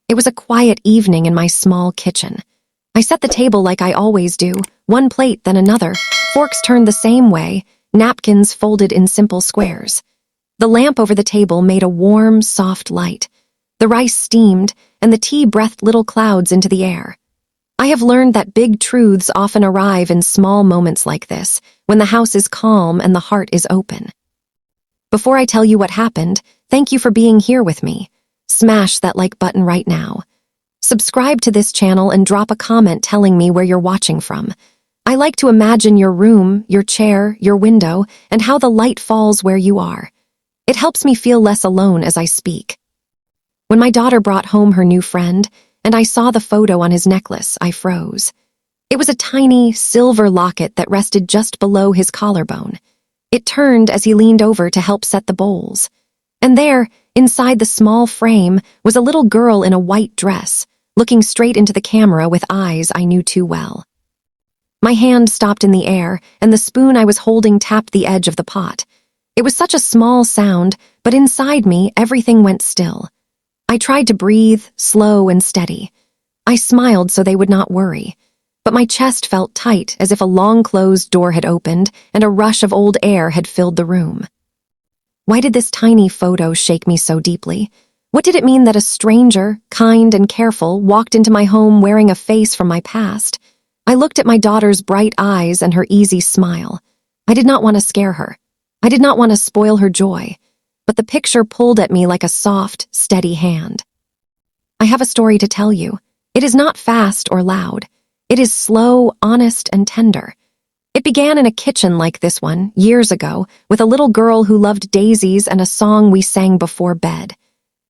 It was a quiet evening in my small kitchen. I set the table like I always do, one plate then another, forks turned the same way, napkins folded in simple squares. The lamp over the table made a warm, soft light. The rice steamed, and the tea breathed little clouds into the air. I have learned that big truths often arrive in small moments like this, when the house is calm and the heart is open. Before I tell you what happened, thank you for being here with me. Smash that like button right now. Subscribe to this channel and drop a comment telling me where you're watching from. I like to imagine your room, your chair, your window, and how the light falls where you are. It helps me feel less alone as I speak. When my daughter brought home her new friend, and I saw the photo on his necklace, I froze. It was a tiny, silver locket that rested just below his collarbone. It turned as he leaned over to help set the bowls. And there, inside the small frame, was a little girl in a white dress, looking straight into the camera with eyes I knew too well. My hand stopped in the air, and the spoon I was holding tapped the edge of the pot. It was such a small sound, but inside me, everything went still. I tried to breathe, slow and steady. I smiled so they would not worry, but my chest felt tight as if a long-closed door had opened and a rush of old air had filled the room. Why did this tiny photo shake me so deeply? What did it mean that a stranger, kind and careful, walked into my home wearing a face from my past? I looked at my daughter's bright eyes and her easy smile. I did not want to scare her. I did not want to spoil her joy. But the picture pulled at me like a soft, steady hand. I have a story to tell you. It is not fast or loud. It is slow, honest, and tender. It began in a kitchen like this one, years ago, with a little girl who loved daisies and a song we sang before bed.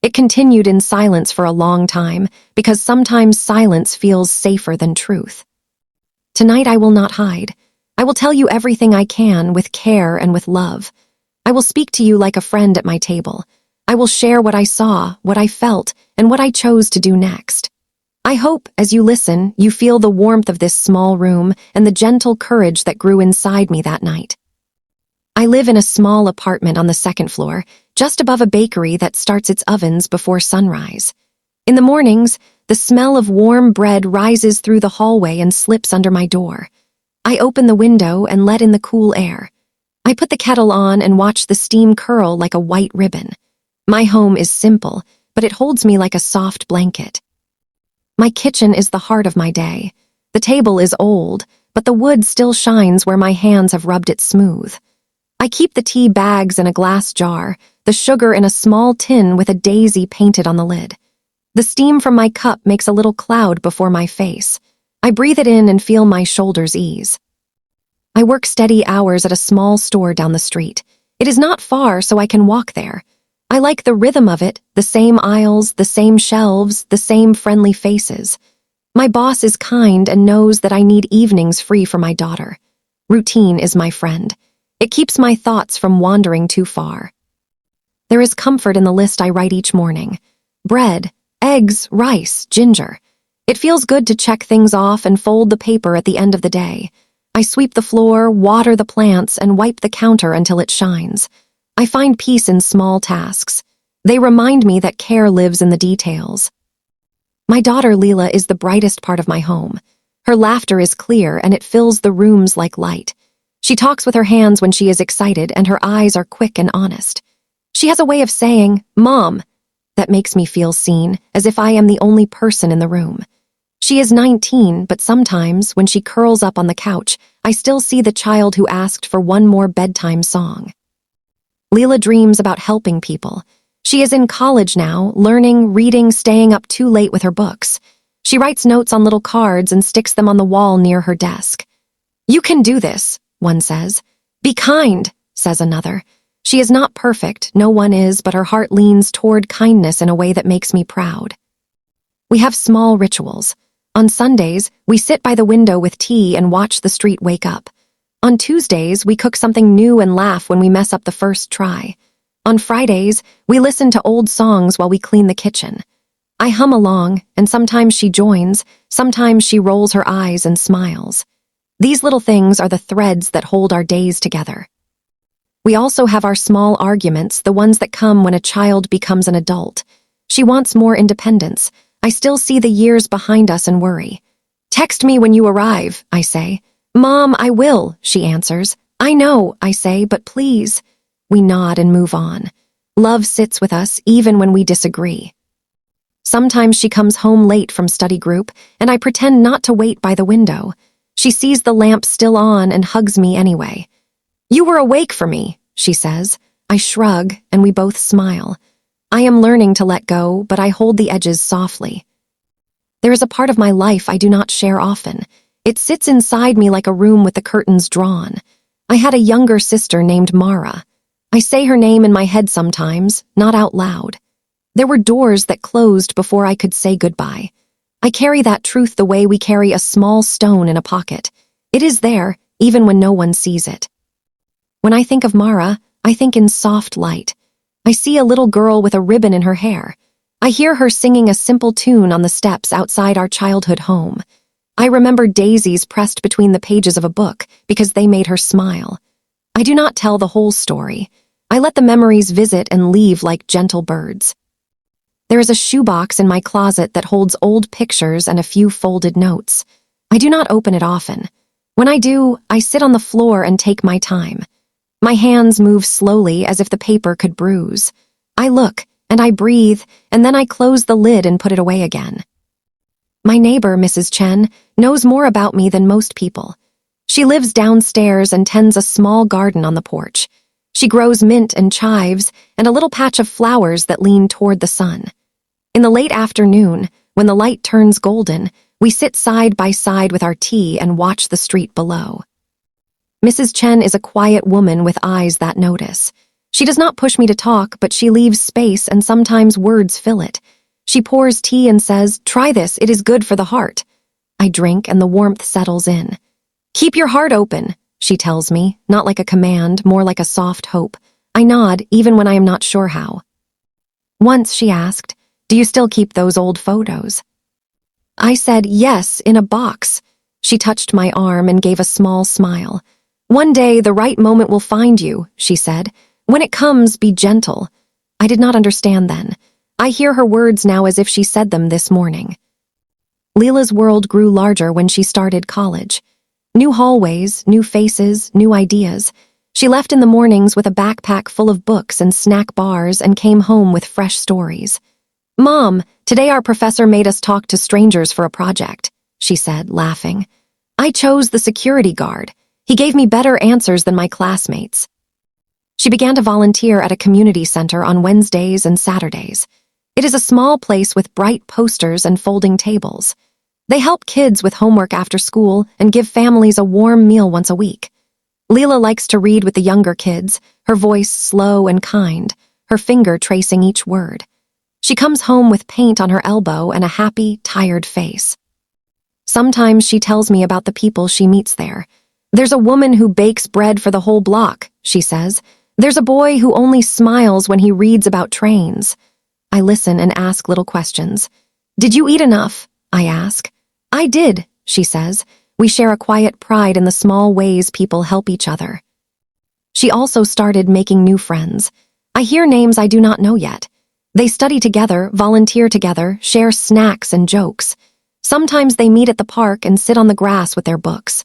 It continued in silence for a long time, because sometimes silence feels safer than truth. Tonight I will not hide. I will tell you everything I can with care and with love. I will speak to you like a friend at my table. I will share what I saw, what I felt, and what I chose to do next. I hope, as you listen, you feel the warmth of this small room and the gentle courage that grew inside me that night. I live in a small apartment on the second floor, just above a bakery that starts its ovens before sunrise. In the mornings, the smell of warm bread rises through the hallway and slips under my door. I open the window and let in the cool air. I put the kettle on and watch the steam curl like a white ribbon. My home is simple, but it holds me like a soft blanket. My kitchen is the heart of my day. The table is old, but the wood still shines where my hands have rubbed it smooth. I keep the tea bags in a glass jar, the sugar in a small tin with a daisy painted on the lid. The steam from my cup makes a little cloud before my face. I breathe it in and feel my shoulders ease. I work steady hours at a small store down the street. It is not far, so I can walk there. I like the rhythm of it, the same aisles, the same shelves, the same friendly faces. My boss is kind and knows that I need evenings free for my daughter. Routine is my friend. It keeps my thoughts from wandering too far. There is comfort in the list I write each morning. Bread, eggs, rice, ginger. It feels good to check things off and fold the paper at the end of the day. I sweep the floor, water the plants, and wipe the counter until it shines. I find peace in small tasks. They remind me that care lives in the details. My daughter Leela is the brightest part of my home. Her laughter is clear and it fills the rooms like light. She talks with her hands when she is excited and her eyes are quick and honest. She has a way of saying, "Mom," that makes me feel seen, as if I am the only person in the room. She is 19, but sometimes, when she curls up on the couch, I still see the child who asked for one more bedtime song. Leela dreams about helping people. She is in college now, learning, reading, staying up too late with her books. She writes notes on little cards and sticks them on the wall near her desk. "You can do this," one says. "Be kind," says another. She is not perfect, no one is, but her heart leans toward kindness in a way that makes me proud. We have small rituals. On Sundays, we sit by the window with tea and watch the street wake up. On Tuesdays, we cook something new and laugh when we mess up the first try. On Fridays, we listen to old songs while we clean the kitchen. I hum along, and sometimes she joins, sometimes she rolls her eyes and smiles. These little things are the threads that hold our days together. We also have our small arguments, the ones that come when a child becomes an adult. She wants more independence. I still see the years behind us and worry. Text me when you arrive, I say. Mom, I will, she answers. I know, I say, but please. We nod and move on. Love sits with us even when we disagree. Sometimes she comes home late from study group, and I pretend not to wait by the window. She sees the lamp still on and hugs me anyway. You were awake for me, she says. I shrug, and we both smile. I am learning to let go, but I hold the edges softly. There is a part of my life I do not share often. It sits inside me like a room with the curtains drawn. I had a younger sister named Mara. I say her name in my head sometimes, not out loud. There were doors that closed before I could say goodbye. I carry that truth the way we carry a small stone in a pocket. It is there, even when no one sees it. When I think of Mara, I think in soft light. I see a little girl with a ribbon in her hair. I hear her singing a simple tune on the steps outside our childhood home. I remember daisies pressed between the pages of a book because they made her smile. I do not tell the whole story. I let the memories visit and leave like gentle birds. There is a shoebox in my closet that holds old pictures and a few folded notes. I do not open it often. When I do, I sit on the floor and take my time. My hands move slowly as if the paper could bruise. I look, and I breathe, and then I close the lid and put it away again. My neighbor, Mrs. Chen, knows more about me than most people. She lives downstairs and tends a small garden on the porch. She grows mint and chives and a little patch of flowers that lean toward the sun. In the late afternoon, when the light turns golden, we sit side by side with our tea and watch the street below. Mrs. Chen is a quiet woman with eyes that notice. She does not push me to talk, but she leaves space and sometimes words fill it. She pours tea and says, "Try this, it is good for the heart." I drink and the warmth settles in. "Keep your heart open," she tells me, not like a command, more like a soft hope. I nod, even when I am not sure how. Once she asked, "Do you still keep those old photos?" I said, "Yes, in a box." She touched my arm and gave a small smile. "One day the right moment will find you," she said. "When it comes, be gentle." I did not understand then. I hear her words now as if she said them this morning. Leela's world grew larger when she started college. New hallways, new faces, new ideas. She left in the mornings with a backpack full of books and snack bars and came home with fresh stories. "Mom, today our professor made us talk to strangers for a project," she said, laughing. "I chose the security guard. He gave me better answers than my classmates." She began to volunteer at a community center on Wednesdays and Saturdays. It is a small place with bright posters and folding tables. They help kids with homework after school and give families a warm meal once a week. Leela likes to read with the younger kids, her voice slow and kind, her finger tracing each word. She comes home with paint on her elbow and a happy, tired face. Sometimes she tells me about the people she meets there. "There's a woman who bakes bread for the whole block," she says. "There's a boy who only smiles when he reads about trains." I listen and ask little questions. "Did you eat enough?" I ask. "I did," she says. We share a quiet pride in the small ways people help each other. She also started making new friends. I hear names I do not know yet. They study together, volunteer together, share snacks and jokes. Sometimes they meet at the park and sit on the grass with their books.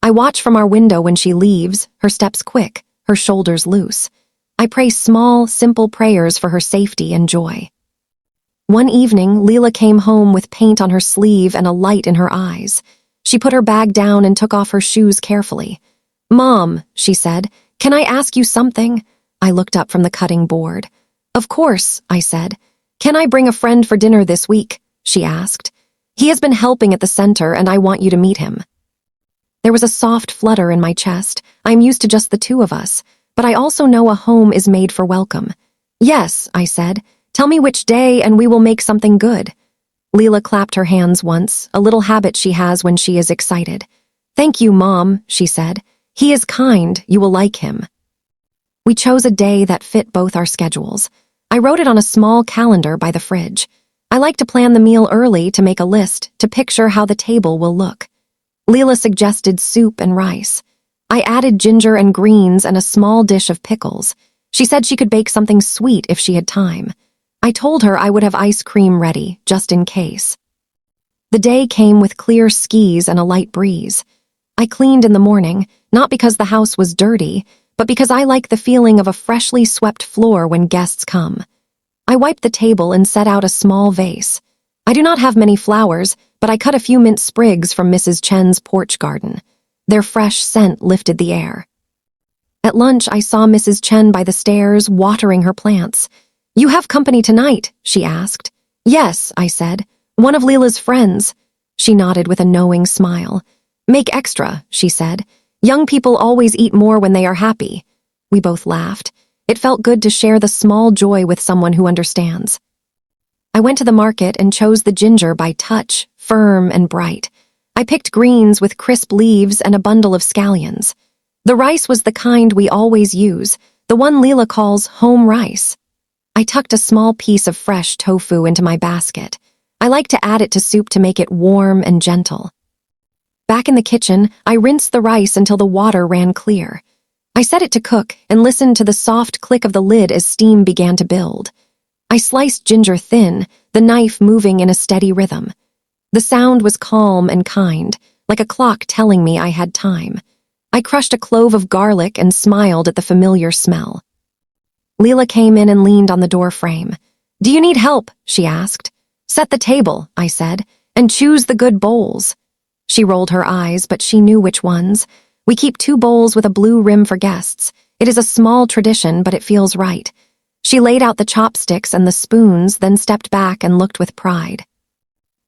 I watch from our window when she leaves, her steps quick, her shoulders loose. I pray small, simple prayers for her safety and joy. One evening, Leela came home with paint on her sleeve and a light in her eyes. She put her bag down and took off her shoes carefully. "Mom," she said, "can I ask you something?" I looked up from the cutting board. "Of course," I said. "Can I bring a friend for dinner this week?" she asked. "He has been helping at the center and I want you to meet him." There was a soft flutter in my chest. I'm used to just the two of us, but I also know a home is made for welcome. "Yes," I said. "Tell me which day and we will make something good." Leela clapped her hands once, a little habit she has when she is excited. "Thank you, Mom," she said. "He is kind. You will like him." We chose a day that fit both our schedules. I wrote it on a small calendar by the fridge. I like to plan the meal early to make a list, to picture how the table will look. Leela suggested soup and rice. I added ginger and greens and a small dish of pickles. She said she could bake something sweet if she had time. I told her I would have ice cream ready, just in case. The day came with clear skies and a light breeze. I cleaned in the morning, not because the house was dirty, but because I like the feeling of a freshly swept floor when guests come. I wiped the table and set out a small vase. I do not have many flowers, but I cut a few mint sprigs from Mrs. Chen's porch garden. Their fresh scent lifted the air. At lunch, I saw Mrs. Chen by the stairs, watering her plants. "You have company tonight?" she asked. "Yes," I said. "One of Leela's friends." She nodded with a knowing smile. "Make extra," she said. "Young people always eat more when they are happy." We both laughed. It felt good to share the small joy with someone who understands. I went to the market and chose the ginger by touch, firm and bright. I picked greens with crisp leaves and a bundle of scallions. The rice was the kind we always use, the one Leela calls home rice. I tucked a small piece of fresh tofu into my basket. I like to add it to soup to make it warm and gentle. Back in the kitchen, I rinsed the rice until the water ran clear. I set it to cook and listened to the soft click of the lid as steam began to build. I sliced ginger thin, the knife moving in a steady rhythm. The sound was calm and kind, like a clock telling me I had time. I crushed a clove of garlic and smiled at the familiar smell. Leela came in and leaned on the door frame. "Do you need help?" she asked. "Set the table," I said, "and choose the good bowls." She rolled her eyes, but she knew which ones. We keep 2 bowls with a blue rim for guests. It is a small tradition, but it feels right. She laid out the chopsticks and the spoons, then stepped back and looked with pride.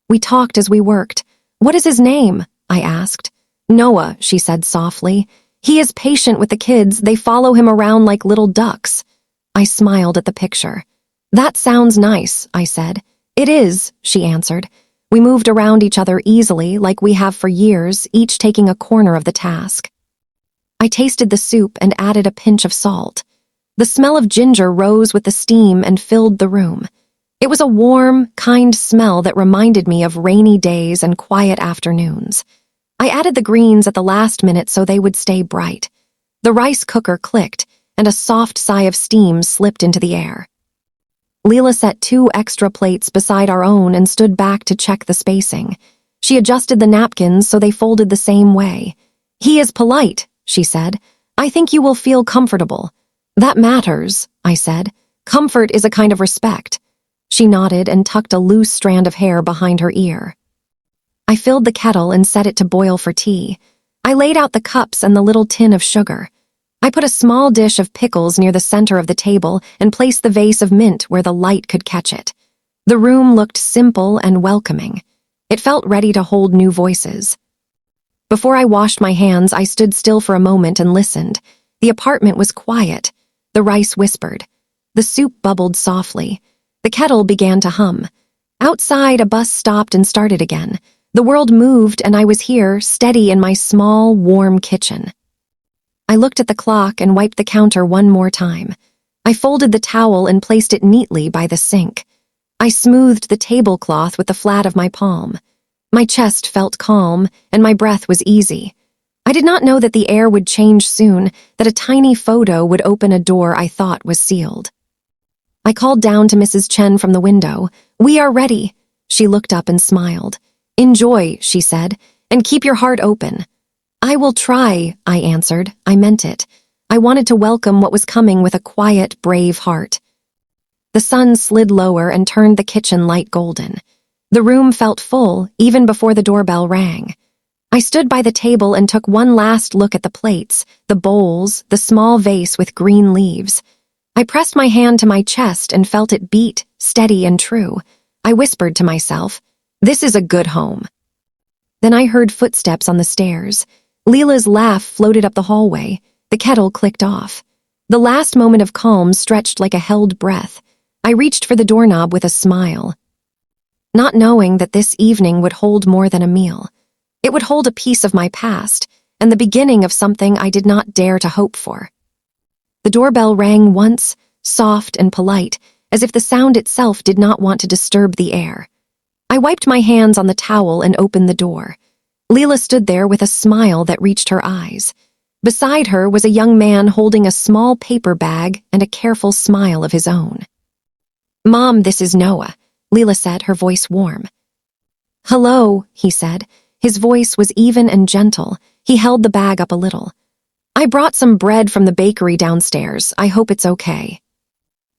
We talked as we worked. "What is his name?" I asked. "Noah," she said softly. "He is patient with the kids. They follow him around like little ducks." I smiled at the picture. "That sounds nice," I said. "It is," she answered. We moved around each other easily, like we have for years, each taking a corner of the task. I tasted the soup and added a pinch of salt. The smell of ginger rose with the steam and filled the room. It was a warm, kind smell that reminded me of rainy days and quiet afternoons. I added the greens at the last minute so they would stay bright. The rice cooker clicked, and a soft sigh of steam slipped into the air. Leela set 2 extra plates beside our own and stood back to check the spacing. She adjusted the napkins so they folded the same way. "He is polite," she said. "I think you will feel comfortable." "That matters," I said. "Comfort is a kind of respect." She nodded and tucked a loose strand of hair behind her ear. I filled the kettle and set it to boil for tea. I laid out the cups and the little tin of sugar. I put a small dish of pickles near the center of the table and placed the vase of mint where the light could catch it. The room looked simple and welcoming. It felt ready to hold new voices. Before I washed my hands, I stood still for a moment and listened. The apartment was quiet. The rice whispered. The soup bubbled softly. The kettle began to hum. Outside, a bus stopped and started again. The world moved, and I was here, steady in my small, warm kitchen. I looked at the clock and wiped the counter one more time. I folded the towel and placed it neatly by the sink. I smoothed the tablecloth with the flat of my palm. My chest felt calm, and my breath was easy. I did not know that the air would change soon, that a tiny photo would open a door I thought was sealed. I called down to Mrs. Chen from the window. "We are ready." She looked up and smiled. "Enjoy," she said, "and keep your heart open." "I will try," I answered. I meant it. I wanted to welcome what was coming with a quiet, brave heart. The sun slid lower and turned the kitchen light golden. The room felt full, even before the doorbell rang. I stood by the table and took one last look at the plates, the bowls, the small vase with green leaves. I pressed my hand to my chest and felt it beat, steady and true. I whispered to myself, "This is a good home." Then I heard footsteps on the stairs. Leela's laugh floated up the hallway. The kettle clicked off. The last moment of calm stretched like a held breath. I reached for the doorknob with a smile, not knowing that this evening would hold more than a meal. It would hold a piece of my past, and the beginning of something I did not dare to hope for. The doorbell rang once, soft and polite, as if the sound itself did not want to disturb the air. I wiped my hands on the towel and opened the door. Leela stood there with a smile that reached her eyes. Beside her was a young man holding a small paper bag and a careful smile of his own. "Mom, this is Noah," Leela said, her voice warm. "Hello," he said. His voice was even and gentle. He held the bag up a little. "I brought some bread from the bakery downstairs. I hope it's okay."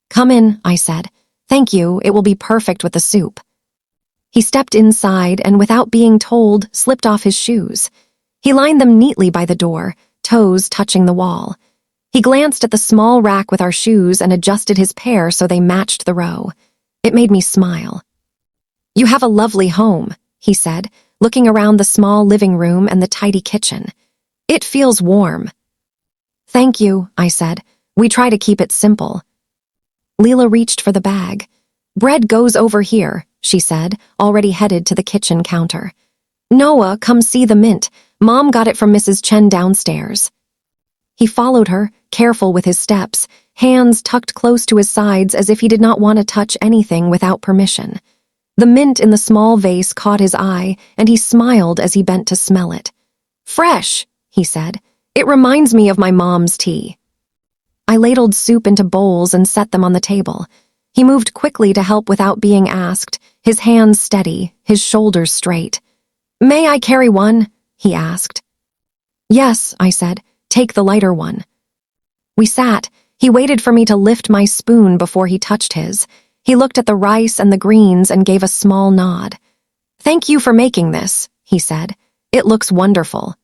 "Come in," I said. "Thank you, it will be perfect with the soup." He stepped inside and, without being told, slipped off his shoes. He lined them neatly by the door, toes touching the wall. He glanced at the small rack with our shoes and adjusted his pair so they matched the row. It made me smile. "You have a lovely home," he said, looking around the small living room and the tidy kitchen. "It feels warm." "Thank you," I said. "We try to keep it simple." Leela reached for the bag. "Bread goes over here," she said, already headed to the kitchen counter. "Noah, come see the mint. Mom got it from Mrs. Chen downstairs." He followed her, careful with his steps, hands tucked close to his sides as if he did not want to touch anything without permission. The mint in the small vase caught his eye, and he smiled as he bent to smell it. "Fresh," he said. "It reminds me of my mom's tea." I ladled soup into bowls and set them on the table. He moved quickly to help without being asked, his hands steady, his shoulders straight. "May I carry one?" he asked. "Yes," I said. "Take the lighter one." We sat. He waited for me to lift my spoon before he touched his. He looked at the rice and the greens and gave a small nod. "Thank you for making this," he said. "It looks wonderful."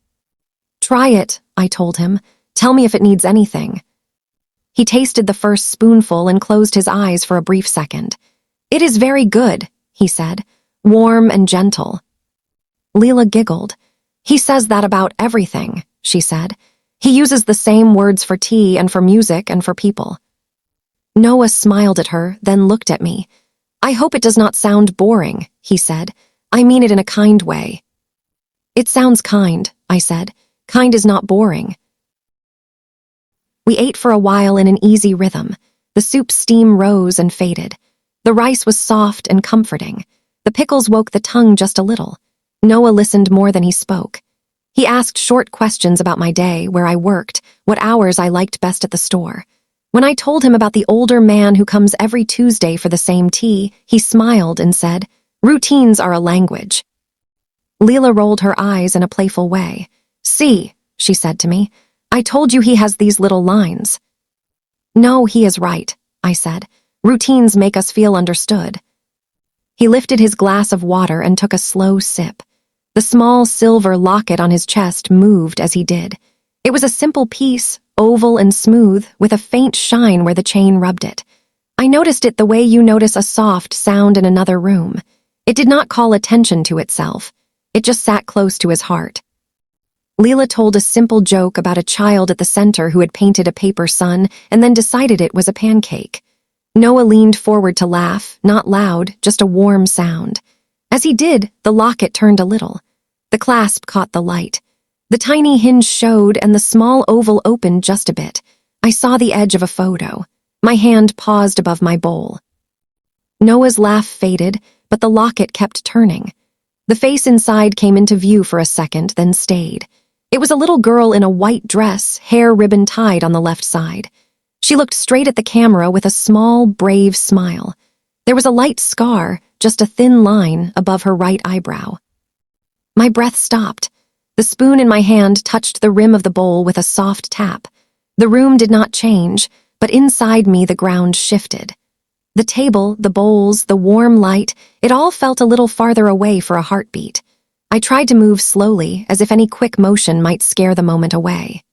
"Try it," I told him. "Tell me if it needs anything." He tasted the first spoonful and closed his eyes for a brief second. "It is very good," he said, "warm and gentle." Leela giggled. "He says that about everything," she said. "He uses the same words for tea and for music and for people." Noah smiled at her, then looked at me. "I hope it does not sound boring," he said. "I mean it in a kind way." "It sounds kind," I said. "Kind is not boring." We ate for a while in an easy rhythm. The soup's steam rose and faded. The rice was soft and comforting. The pickles woke the tongue just a little. Noah listened more than he spoke. He asked short questions about my day, where I worked, what hours I liked best at the store. When I told him about the older man who comes every Tuesday for the same tea, he smiled and said, "Routines are a language." Leela rolled her eyes in a playful way. "See," she said to me, "I told you he has these little lines." "No, he is right," I said. "Routines make us feel understood." He lifted his glass of water and took a slow sip. The small silver locket on his chest moved as he did. It was a simple piece, oval and smooth, with a faint shine where the chain rubbed it. I noticed it the way you notice a soft sound in another room. It did not call attention to itself. It just sat close to his heart. Leela told a simple joke about a child at the center who had painted a paper sun and then decided it was a pancake. Noah leaned forward to laugh, not loud, just a warm sound. As he did, the locket turned a little. The clasp caught the light. The tiny hinge showed and the small oval opened just a bit. I saw the edge of a photo. My hand paused above my bowl. Noah's laugh faded, but the locket kept turning. The face inside came into view for a second, then stayed. It was a little girl in a white dress, hair ribbon tied on the left side. She looked straight at the camera with a small, brave smile. There was a light scar, just a thin line, above her right eyebrow. My breath stopped. The spoon in my hand touched the rim of the bowl with a soft tap. The room did not change, but inside me the ground shifted. The table, the bowls, the warm light, it all felt a little farther away for a heartbeat. I tried to move slowly, as if any quick motion might scare the moment away.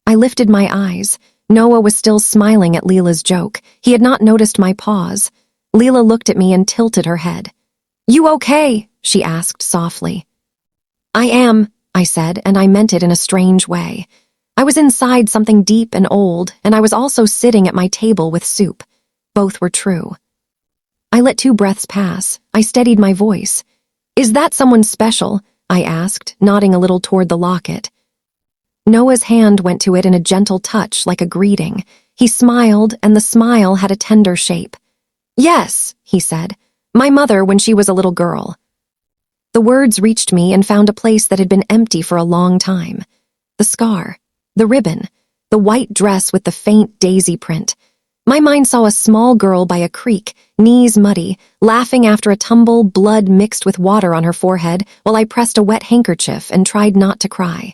I lifted my eyes. Noah was still smiling at Leela's joke. He had not noticed my pause. Leela looked at me and tilted her head. "You okay?" she asked softly. "I am," I said, and I meant it in a strange way. I was inside something deep and old, and I was also sitting at my table with soup. Both were true. I let 2 breaths pass. I steadied my voice. "Is that someone special?" I asked, nodding a little toward the locket. Noah's hand went to it in a gentle touch, like a greeting. He smiled, and the smile had a tender shape. "Yes," he said. "My mother when she was a little girl." The words reached me and found a place that had been empty for a long time. The scar, the ribbon, the white dress with the faint daisy print. My mind saw a small girl by a creek, knees muddy, laughing after a tumble, blood mixed with water on her forehead, while I pressed a wet handkerchief and tried not to cry.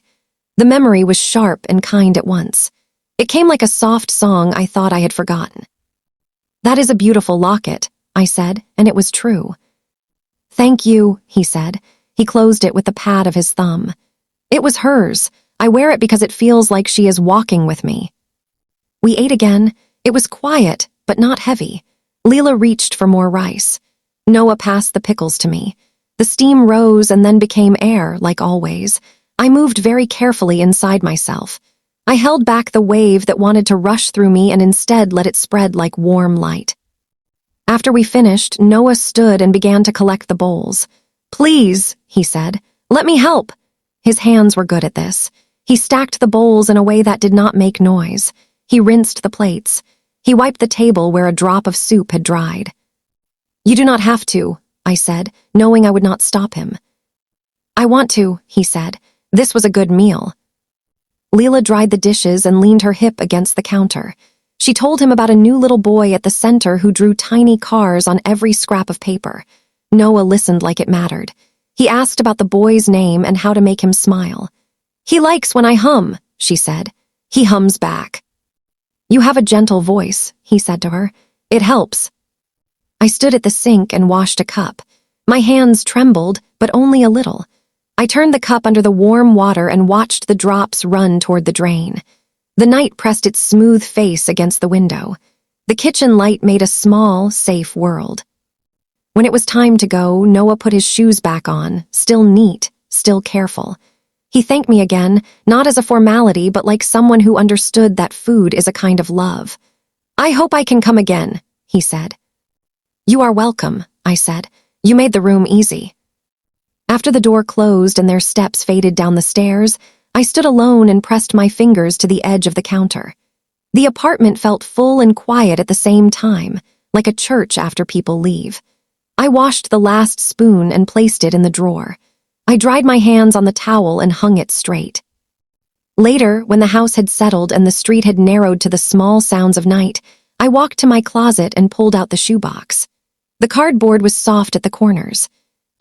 The memory was sharp and kind at once. It came like a soft song I thought I had forgotten. "That is a beautiful locket," I said, and it was true. "Thank you," he said. He closed it with the pad of his thumb. "It was hers. I wear it because it feels like she is walking with me." We ate again. It was quiet, but not heavy. Leela reached for more rice. Noah passed the pickles to me. The steam rose and then became air, like always. I moved very carefully inside myself. I held back the wave that wanted to rush through me and instead let it spread like warm light. After we finished, Noah stood and began to collect the bowls. "Please," he said, "let me help." His hands were good at this. He stacked the bowls in a way that did not make noise. He rinsed the plates. He wiped the table where a drop of soup had dried. "You do not have to," I said, knowing I would not stop him. "I want to," he said. "This was a good meal." Leela dried the dishes and leaned her hip against the counter. She told him about a new little boy at the center who drew tiny cars on every scrap of paper. Noah listened like it mattered. He asked about the boy's name and how to make him smile. "He likes when I hum," she said. "He hums back." "You have a gentle voice," he said to her. "It helps." I stood at the sink and washed a cup. My hands trembled, but only a little. I turned the cup under the warm water and watched the drops run toward the drain. The night pressed its smooth face against the window. The kitchen light made a small, safe world. When it was time to go, Noah put his shoes back on, still neat, still careful. He thanked me again, not as a formality, but like someone who understood that food is a kind of love. "I hope I can come again," he said. "You are welcome," I said. "You made the room easy." After the door closed and their steps faded down the stairs, I stood alone and pressed my fingers to the edge of the counter. The apartment felt full and quiet at the same time, like a church after people leave. I washed the last spoon and placed it in the drawer. I dried my hands on the towel and hung it straight. Later, when the house had settled and the street had narrowed to the small sounds of night, I walked to my closet and pulled out the shoebox. The cardboard was soft at the corners.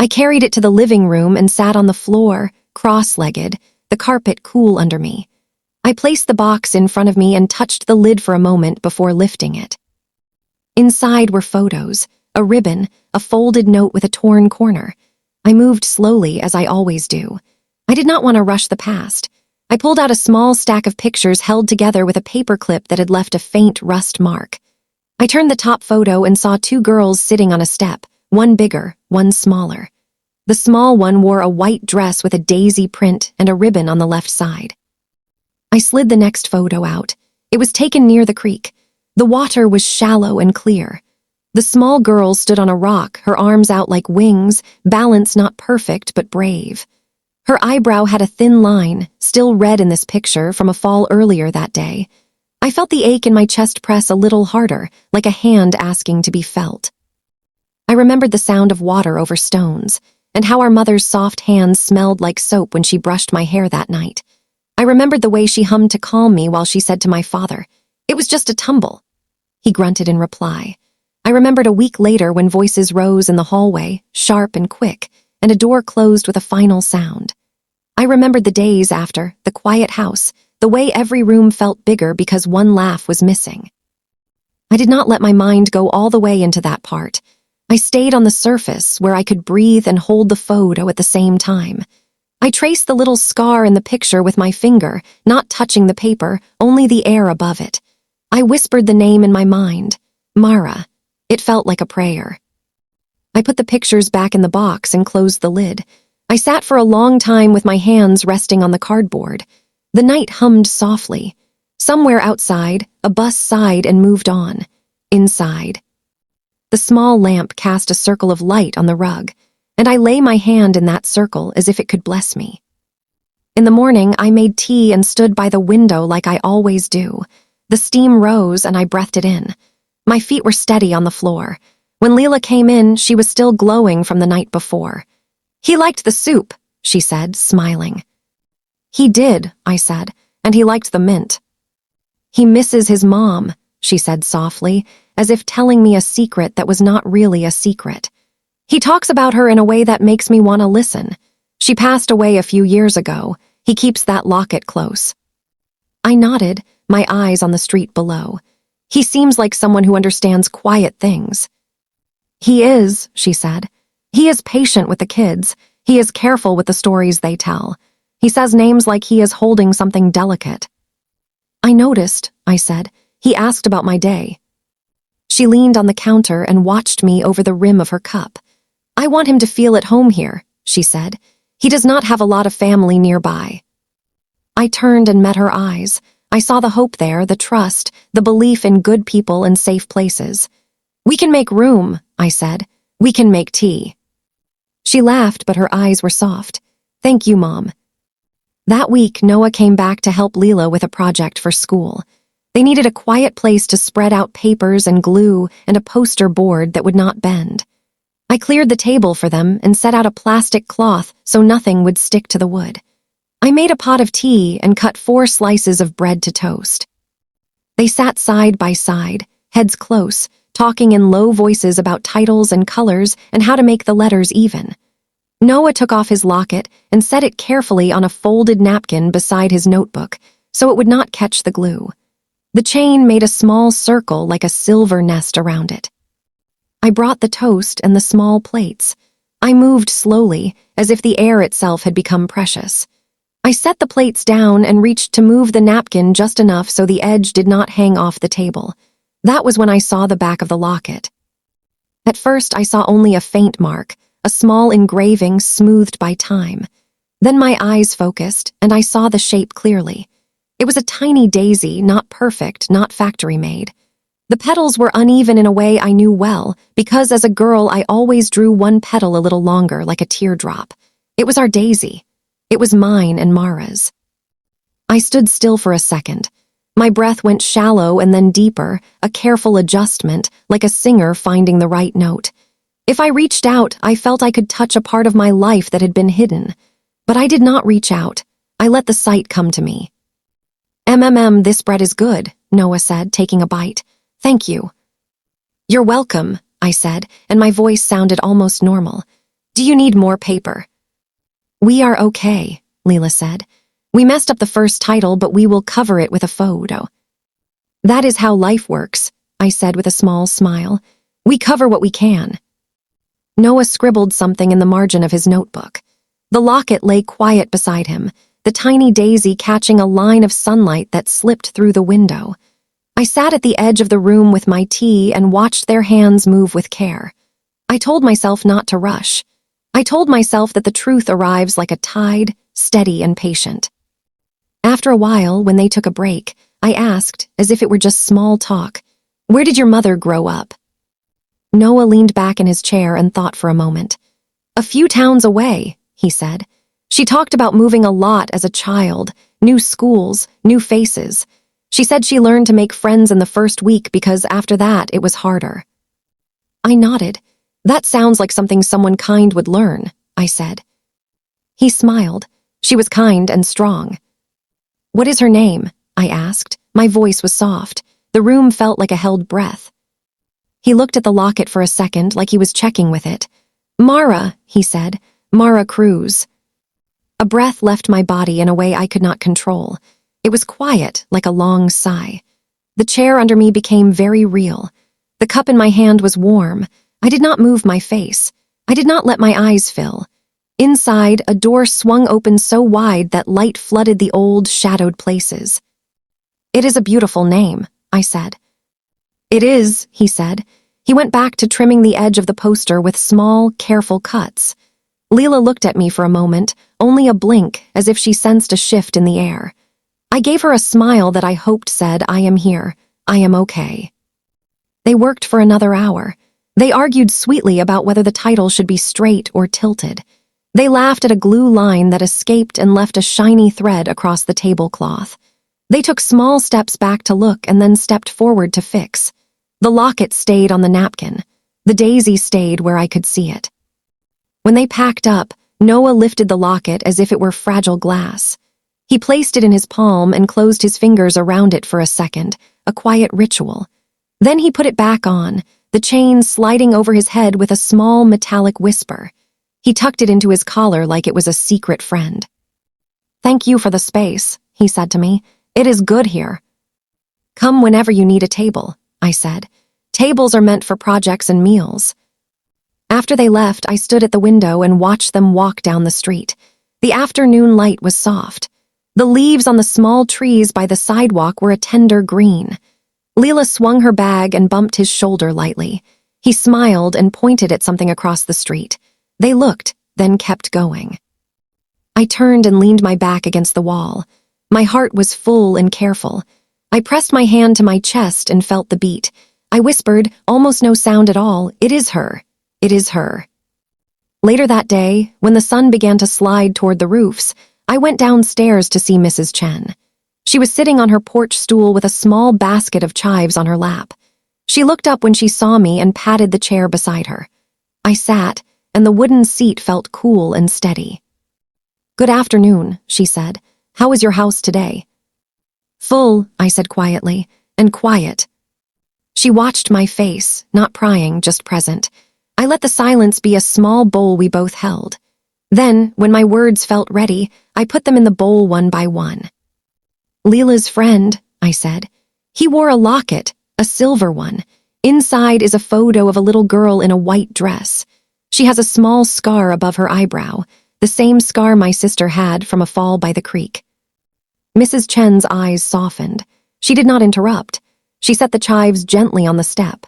I carried it to the living room and sat on the floor, cross-legged, the carpet cool under me. I placed the box in front of me and touched the lid for a moment before lifting it. Inside were photos, a ribbon, a folded note with a torn corner. I moved slowly, as I always do. I did not want to rush the past. I pulled out a small stack of pictures held together with a paper clip that had left a faint rust mark. I turned the top photo and saw two girls sitting on a step, one bigger, one smaller. The small one wore a white dress with a daisy print and a ribbon on the left side. I slid the next photo out. It was taken near the creek. The water was shallow and clear. The small girl stood on a rock, her arms out like wings, balance not perfect but brave. Her eyebrow had a thin line, still red in this picture from a fall earlier that day. I felt the ache in my chest press a little harder, like a hand asking to be felt. I remembered the sound of water over stones, and how our mother's soft hands smelled like soap when she brushed my hair that night. I remembered the way she hummed to calm me while she said to my father, "It was just a tumble." He grunted in reply. I remembered a week later when voices rose in the hallway, sharp and quick, and a door closed with a final sound. I remembered the days after, the quiet house, the way every room felt bigger because one laugh was missing. I did not let my mind go all the way into that part. I stayed on the surface where I could breathe and hold the photo at the same time. I traced the little scar in the picture with my finger, not touching the paper, only the air above it. I whispered the name in my mind, Mara. It felt like a prayer. I put the pictures back in the box and closed the lid. I sat for a long time with my hands resting on the cardboard. The night hummed softly. Somewhere outside, a bus sighed and moved on. Inside, the small lamp cast a circle of light on the rug, and I lay my hand in that circle as if it could bless me. In the morning, I made tea and stood by the window like I always do. The steam rose and I breathed it in. My feet were steady on the floor. When Leela came in, she was still glowing from the night before. "He liked the soup," she said, smiling. "He did," I said, "and he liked the mint." "He misses his mom," she said softly, as if telling me a secret that was not really a secret. He talks about her in a way that makes me want to listen. She passed away a few years ago. He keeps that locket close. I nodded, my eyes on the street below. He seems like someone who understands quiet things. He is, she said. He is patient with the kids. He is careful with the stories they tell. He says names like he is holding something delicate. I noticed, I said. He asked about my day. She leaned on the counter and watched me over the rim of her cup. I want him to feel at home here, she said. He does not have a lot of family nearby. I turned and met her eyes. I saw the hope there, the trust, the belief in good people and safe places. We can make room, I said. We can make tea. She laughed, but her eyes were soft. Thank you, Mom. That week, Noah came back to help Leela with a project for school. They needed a quiet place to spread out papers and glue and a poster board that would not bend. I cleared the table for them and set out a plastic cloth so nothing would stick to the wood. I made a pot of tea and cut 4 slices of bread to toast. They sat side by side, heads close, talking in low voices about titles and colors and how to make the letters even. Noah took off his locket and set it carefully on a folded napkin beside his notebook so it would not catch the glue. The chain made a small circle like a silver nest around it. I brought the toast and the small plates. I moved slowly, as if the air itself had become precious. I set the plates down and reached to move the napkin just enough so the edge did not hang off the table. That was when I saw the back of the locket. At first, I saw only a faint mark, a small engraving smoothed by time. Then my eyes focused, and I saw the shape clearly. It was a tiny daisy, not perfect, not factory-made. The petals were uneven in a way I knew well, because as a girl I always drew one petal a little longer, like a teardrop. It was our daisy. It was mine and Mara's. I stood still for a second. My breath went shallow and then deeper, a careful adjustment, like a singer finding the right note. If I reached out, I felt I could touch a part of my life that had been hidden. But I did not reach out. I let the sight come to me. This bread is good, Noah said, taking a bite. Thank you. You're welcome, I said, and my voice sounded almost normal. Do you need more paper? We are okay, Leela said. We messed up the first title, but we will cover it with a photo. That is how life works, I said with a small smile. We cover what we can. Noah scribbled something in the margin of his notebook. The locket lay quiet beside him, the tiny daisy catching a line of sunlight that slipped through the window. I sat at the edge of the room with my tea and watched their hands move with care. I told myself not to rush. I told myself that the truth arrives like a tide, steady and patient. After a while, when they took a break, I asked, as if it were just small talk, "Where did your mother grow up?" Noah leaned back in his chair and thought for a moment. "A few towns away," he said. "She talked about moving a lot as a child, new schools, new faces. She said she learned to make friends in the first week because after that it was harder." I nodded. "That sounds like something someone kind would learn," I said. He smiled. "She was kind and strong." "What is her name?" I asked. My voice was soft. The room felt like a held breath. He looked at the locket for a second, like he was checking with it. "Mara," he said. "Mara Cruz." A breath left my body in a way I could not control. It was quiet, like a long sigh. The chair under me became very real. The cup in my hand was warm. I did not move my face. I did not let my eyes fill. Inside, a door swung open so wide that light flooded the old, shadowed places. "It is a beautiful name," I said. "It is," he said. He went back to trimming the edge of the poster with small, careful cuts. Leela looked at me for a moment, only a blink, as if she sensed a shift in the air. I gave her a smile that I hoped said, "I am here. I am okay." They worked for another hour. They argued sweetly about whether the title should be straight or tilted. They laughed at a glue line that escaped and left a shiny thread across the tablecloth. They took small steps back to look and then stepped forward to fix. The locket stayed on the napkin. The daisy stayed where I could see it. When they packed up, Noah lifted the locket as if it were fragile glass. He placed it in his palm and closed his fingers around it for a second, a quiet ritual. Then he put it back on, the chain sliding over his head with a small metallic whisper. He tucked it into his collar like it was a secret friend. "Thank you for the space," he said to me. "It is good here." "Come whenever you need a table," I said. "Tables are meant for projects and meals." After they left, I stood at the window and watched them walk down the street. The afternoon light was soft. The leaves on the small trees by the sidewalk were a tender green. Leela swung her bag and bumped his shoulder lightly. He smiled and pointed at something across the street. They looked, then kept going. I turned and leaned my back against the wall. My heart was full and careful. I pressed my hand to my chest and felt the beat. I whispered, almost no sound at all, "It is her. It is her." Later that day, when the sun began to slide toward the roofs, I went downstairs to see Mrs. Chen. She was sitting on her porch stool with a small basket of chives on her lap. She looked up when she saw me and patted the chair beside her. I sat, and the wooden seat felt cool and steady. "Good afternoon," she said. "How is your house today?" "Full," I said quietly, "and quiet." She watched my face, not prying, just present. I let the silence be a small bowl we both held. Then, when my words felt ready, I put them in the bowl one by one. "Leela's friend," I said. "He wore a locket, a silver one. Inside is a photo of a little girl in a white dress. She has a small scar above her eyebrow, the same scar my sister had from a fall by the creek." Mrs. Chen's eyes softened. She did not interrupt. She set the chives gently on the step.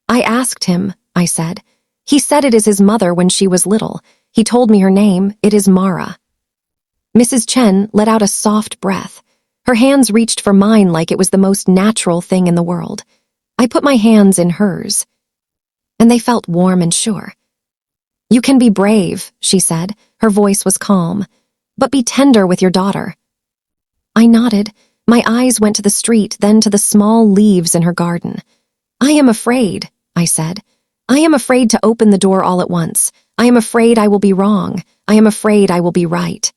"I asked him," I said. "He said it is his mother when she was little. He told me her name. It is Mara." Mrs. Chen let out a soft breath. Her hands reached for mine like it was the most natural thing in the world. I put my hands in hers, and they felt warm and sure. "You can be brave," she said. Her voice was calm. "But be tender with your daughter." I nodded. My eyes went to the street, then to the small leaves in her garden. "I am afraid," I said. "I am afraid to open the door all at once. I am afraid I will be wrong. I am afraid I will be right."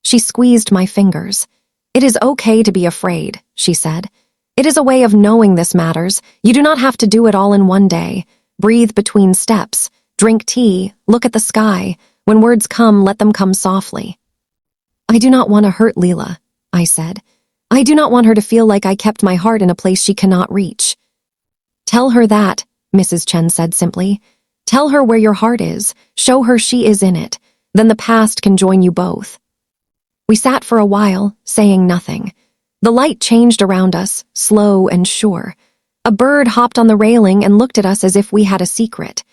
She squeezed my fingers. "It is okay to be afraid," she said. "It is a way of knowing this matters. You do not have to do it all in one day. Breathe between steps. Drink tea. Look at the sky. When words come, let them come softly." "I do not want to hurt Leela," I said. "I do not want her to feel like I kept my heart in a place she cannot reach." "Tell her that," Mrs. Chen said simply. "Tell her where your heart is. Show her she is in it. Then the past can join you both." We sat for a while, saying nothing. The light changed around us, slow and sure. A bird hopped on the railing and looked at us as if we had a secret.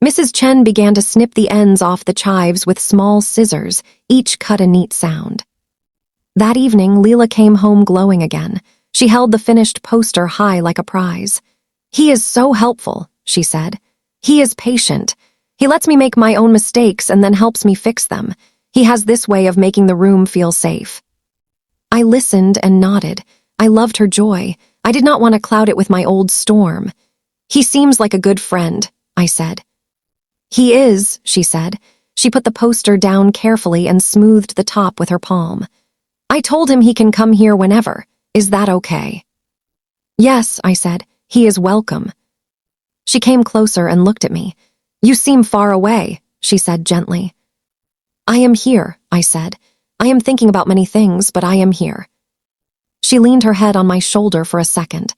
Mrs. Chen began to snip the ends off the chives with small scissors, each cut a neat sound. That evening, Leela came home glowing again. She held the finished poster high like a prize. "He is so helpful," she said. "He is patient. He lets me make my own mistakes and then helps me fix them. He has this way of making the room feel safe." I listened and nodded. I loved her joy. I did not want to cloud it with my old storm. "He seems like a good friend," I said. "He is," she said. She put the poster down carefully and smoothed the top with her palm. "I told him he can come here whenever. Is that okay?" "Yes," I said. "He is welcome." She came closer and looked at me. "You seem far away," she said gently. "I am here," I said. "I am thinking about many things, but I am here." She leaned her head on my shoulder for a second.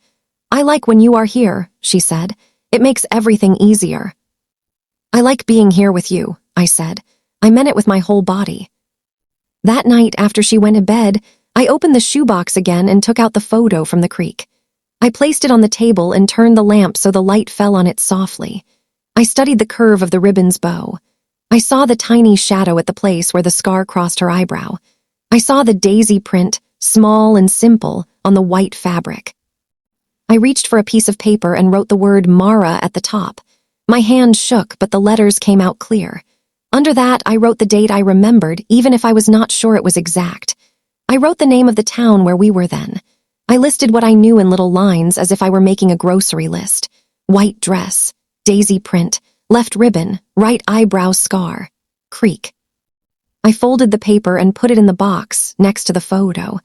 "I like when you are here," she said. "It makes everything easier." "I like being here with you," I said. I meant it with my whole body. That night, after she went to bed, I opened the shoebox again and took out the photo from the creek. I placed it on the table and turned the lamp so the light fell on it softly. I studied the curve of the ribbon's bow. I saw the tiny shadow at the place where the scar crossed her eyebrow. I saw the daisy print, small and simple, on the white fabric. I reached for a piece of paper and wrote the word Mara at the top. My hand shook, but the letters came out clear. Under that, I wrote the date I remembered, even if I was not sure it was exact. I wrote the name of the town where we were then. I listed what I knew in little lines as if I were making a grocery list. White dress, daisy print, left ribbon, right eyebrow scar, creek. I folded the paper and put it in the box next to the photo.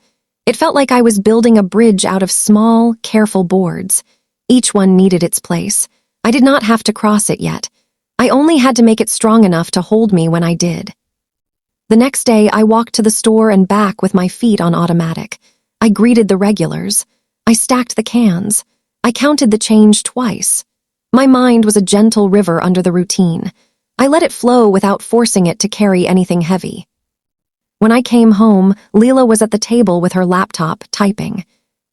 It felt like I was building a bridge out of small, careful boards. Each one needed its place. I did not have to cross it yet. I only had to make it strong enough to hold me when I did. The next day, I walked to the store and back with my feet on automatic. I greeted the regulars. I stacked the cans. I counted the change twice. My mind was a gentle river under the routine. I let it flow without forcing it to carry anything heavy. When I came home, Leela was at the table with her laptop, typing.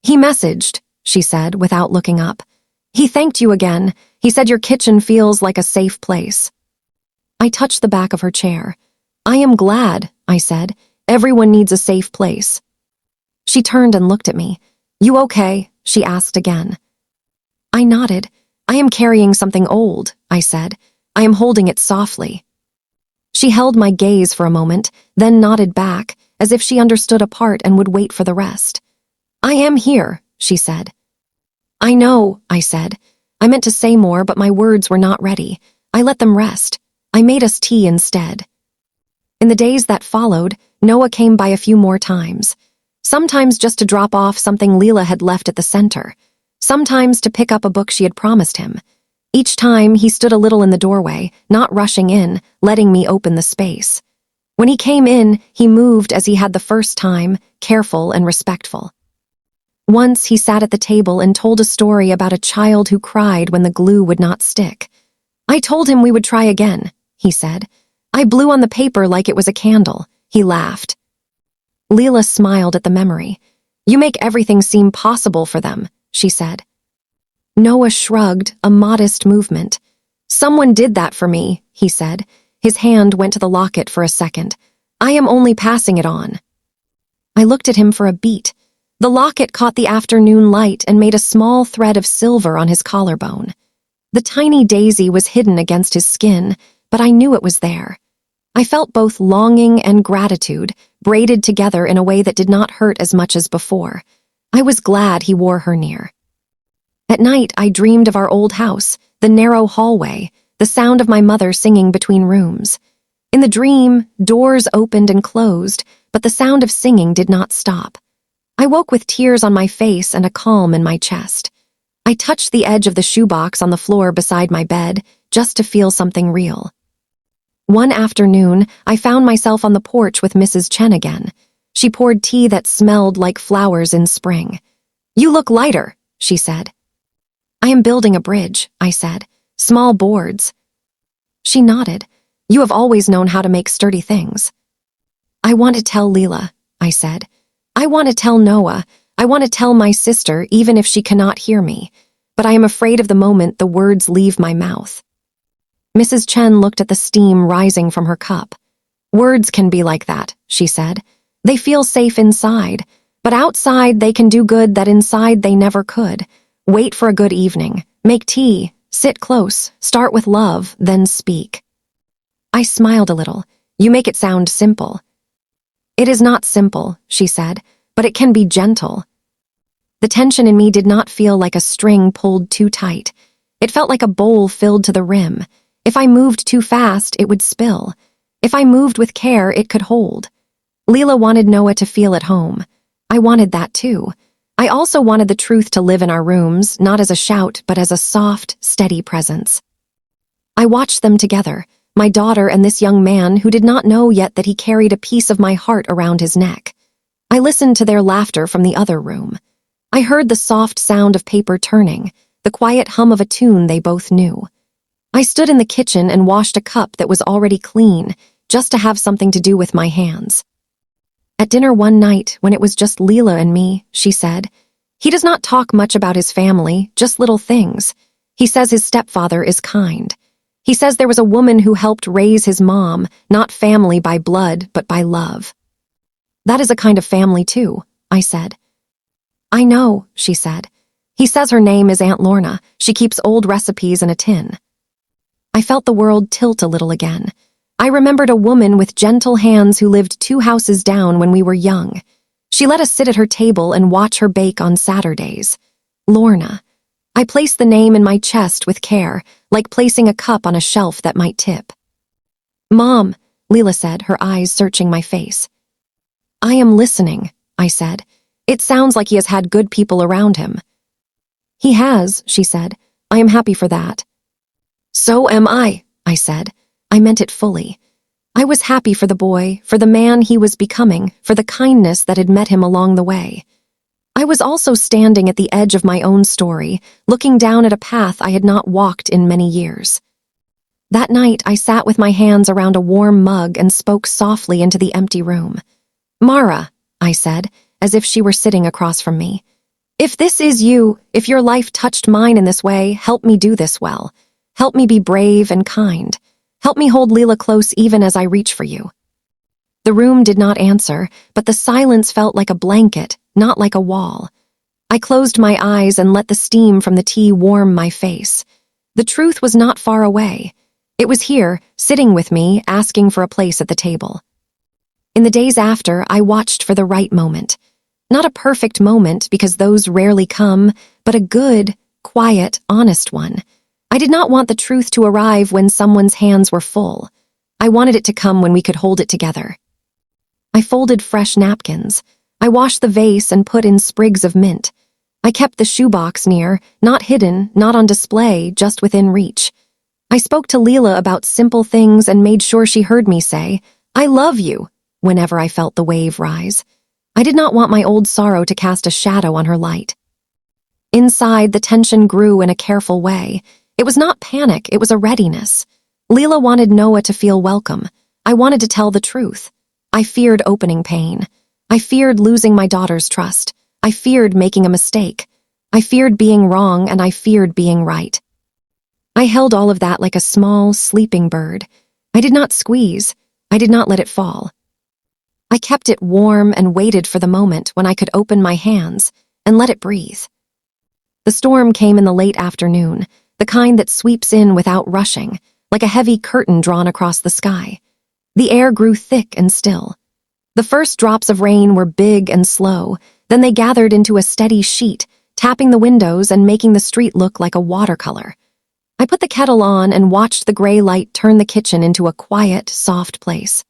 "He messaged," she said, without looking up. "He thanked you again. He said your kitchen feels like a safe place." I touched the back of her chair. "I am glad," I said. "Everyone needs a safe place." She turned and looked at me. "You okay?" she asked again. I nodded. "I am carrying something old," I said. "I am holding it softly." She held my gaze for a moment, then nodded back, as if she understood a part and would wait for the rest. "I am here," she said. "I know," I said. I meant to say more, but my words were not ready. I let them rest. I made us tea instead. In the days that followed, Noah came by a few more times. Sometimes just to drop off something Leela had left at the center. Sometimes to pick up a book she had promised him. Each time, he stood a little in the doorway, not rushing in, letting me open the space. When he came in, he moved as he had the first time, careful and respectful. Once he sat at the table and told a story about a child who cried when the glue would not stick. "I told him we would try again," he said. "I blew on the paper like it was a candle." He laughed. Leela smiled at the memory. "You make everything seem possible for them," she said. Noah shrugged, a modest movement. "Someone did that for me," he said. His hand went to the locket for a second. "I am only passing it on." I looked at him for a beat. The locket caught the afternoon light and made a small thread of silver on his collarbone. The tiny daisy was hidden against his skin, but I knew it was there. I felt both longing and gratitude, braided together in a way that did not hurt as much as before. I was glad he wore her near. At night, I dreamed of our old house, the narrow hallway, the sound of my mother singing between rooms. In the dream, doors opened and closed, but the sound of singing did not stop. I woke with tears on my face and a calm in my chest. I touched the edge of the shoebox on the floor beside my bed, just to feel something real. One afternoon, I found myself on the porch with Mrs. Chen again. She poured tea that smelled like flowers in spring. "You look lighter," she said. "I am building a bridge," I said. "Small boards." She nodded. "You have always known how to make sturdy things." "I want to tell Leela," I said. "I want to tell Noah. I want to tell my sister, even if she cannot hear me. But I am afraid of the moment the words leave my mouth." Mrs. Chen looked at the steam rising from her cup. "Words can be like that," she said. "They feel safe inside, but outside they can do good that inside they never could. Wait for a good evening, make tea, sit close, start with love, then speak." I smiled a little. "You make it sound simple." "It is not simple," she said, "but it can be gentle." The tension in me did not feel like a string pulled too tight. It felt like a bowl filled to the rim. If I moved too fast, it would spill. If I moved with care, it could hold. Leela wanted Noah to feel at home. I wanted that too. I also wanted the truth to live in our rooms, not as a shout, but as a soft, steady presence. I watched them together, my daughter and this young man who did not know yet that he carried a piece of my heart around his neck. I listened to their laughter from the other room. I heard the soft sound of paper turning, the quiet hum of a tune they both knew. I stood in the kitchen and washed a cup that was already clean, just to have something to do with my hands. At dinner one night, when it was just Leela and me, she said, "He does not talk much about his family, just little things. He says his stepfather is kind. He says there was a woman who helped raise his mom, not family by blood, but by love." "That is a kind of family too," I said. "I know," she said. "He says her name is Aunt Lorna. She keeps old recipes in a tin." I felt the world tilt a little again. I remembered a woman with gentle hands who lived 2 houses down when we were young. She let us sit at her table and watch her bake on Saturdays. Lorna. I placed the name in my chest with care, like placing a cup on a shelf that might tip. "Mom," Leela said, her eyes searching my face. "I am listening," I said. "It sounds like he has had good people around him." "He has," she said. "I am happy for that." "So am I said. I meant it fully. I was happy for the boy, for the man he was becoming, for the kindness that had met him along the way. I was also standing at the edge of my own story, looking down at a path I had not walked in many years. That night, I sat with my hands around a warm mug and spoke softly into the empty room. "Mara," I said, as if she were sitting across from me. "If this is you, if your life touched mine in this way, help me do this well. Help me be brave and kind. Help me hold Leela close even as I reach for you." The room did not answer, but the silence felt like a blanket, not like a wall. I closed my eyes and let the steam from the tea warm my face. The truth was not far away. It was here, sitting with me, asking for a place at the table. In the days after, I watched for the right moment. Not a perfect moment, because those rarely come, but a good, quiet, honest one. I did not want the truth to arrive when someone's hands were full. I wanted it to come when we could hold it together. I folded fresh napkins. I washed the vase and put in sprigs of mint. I kept the shoebox near, not hidden, not on display, just within reach. I spoke to Leela about simple things and made sure she heard me say, "I love you," whenever I felt the wave rise. I did not want my old sorrow to cast a shadow on her light. Inside, the tension grew in a careful way. It was not panic, it was a readiness. Leela wanted Noah to feel welcome. I wanted to tell the truth. I feared opening pain. I feared losing my daughter's trust. I feared making a mistake. I feared being wrong, and I feared being right. I held all of that like a small, sleeping bird. I did not squeeze. I did not let it fall. I kept it warm and waited for the moment when I could open my hands and let it breathe. The storm came in the late afternoon, the kind that sweeps in without rushing, like a heavy curtain drawn across the sky. The air grew thick and still. The first drops of rain were big and slow, then they gathered into a steady sheet, tapping the windows and making the street look like a watercolor. I put the kettle on and watched the gray light turn the kitchen into a quiet, soft place.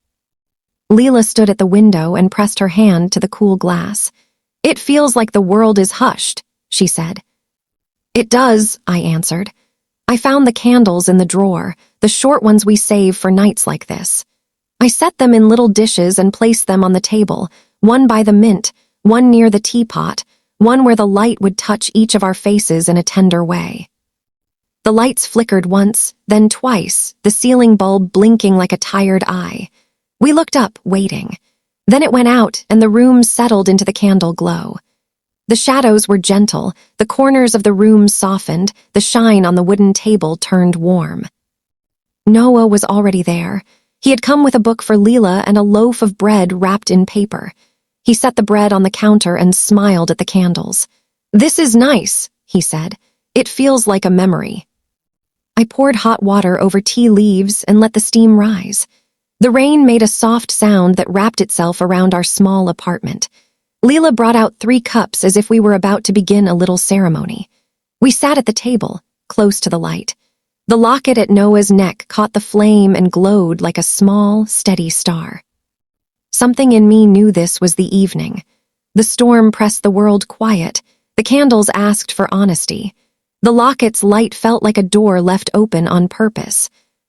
Leela stood at the window and pressed her hand to the cool glass. "It feels like the world is hushed," she said. "It does," I answered. I found the candles in the drawer, the short ones we save for nights like this. I set them in little dishes and placed them on the table, one by the mint, one near the teapot, one where the light would touch each of our faces in a tender way. The lights flickered once, then twice, the ceiling bulb blinking like a tired eye. We looked up, waiting. Then it went out, and the room settled into the candle glow. The shadows were gentle, the corners of the room softened, the shine on the wooden table turned warm. Noah was already there. He had come with a book for Leela and a loaf of bread wrapped in paper. He set the bread on the counter and smiled at the candles. "This is nice," he said. "It feels like a memory." I poured hot water over tea leaves and let the steam rise. The rain made a soft sound that wrapped itself around our small apartment. Leela brought out 3 cups as if we were about to begin a little ceremony. We sat at the table, close to the light. The locket at Noah's neck caught the flame and glowed like a small, steady star. Something in me knew this was the evening. The storm pressed the world quiet. The candles asked for honesty. The locket's light felt like a door left open on purpose.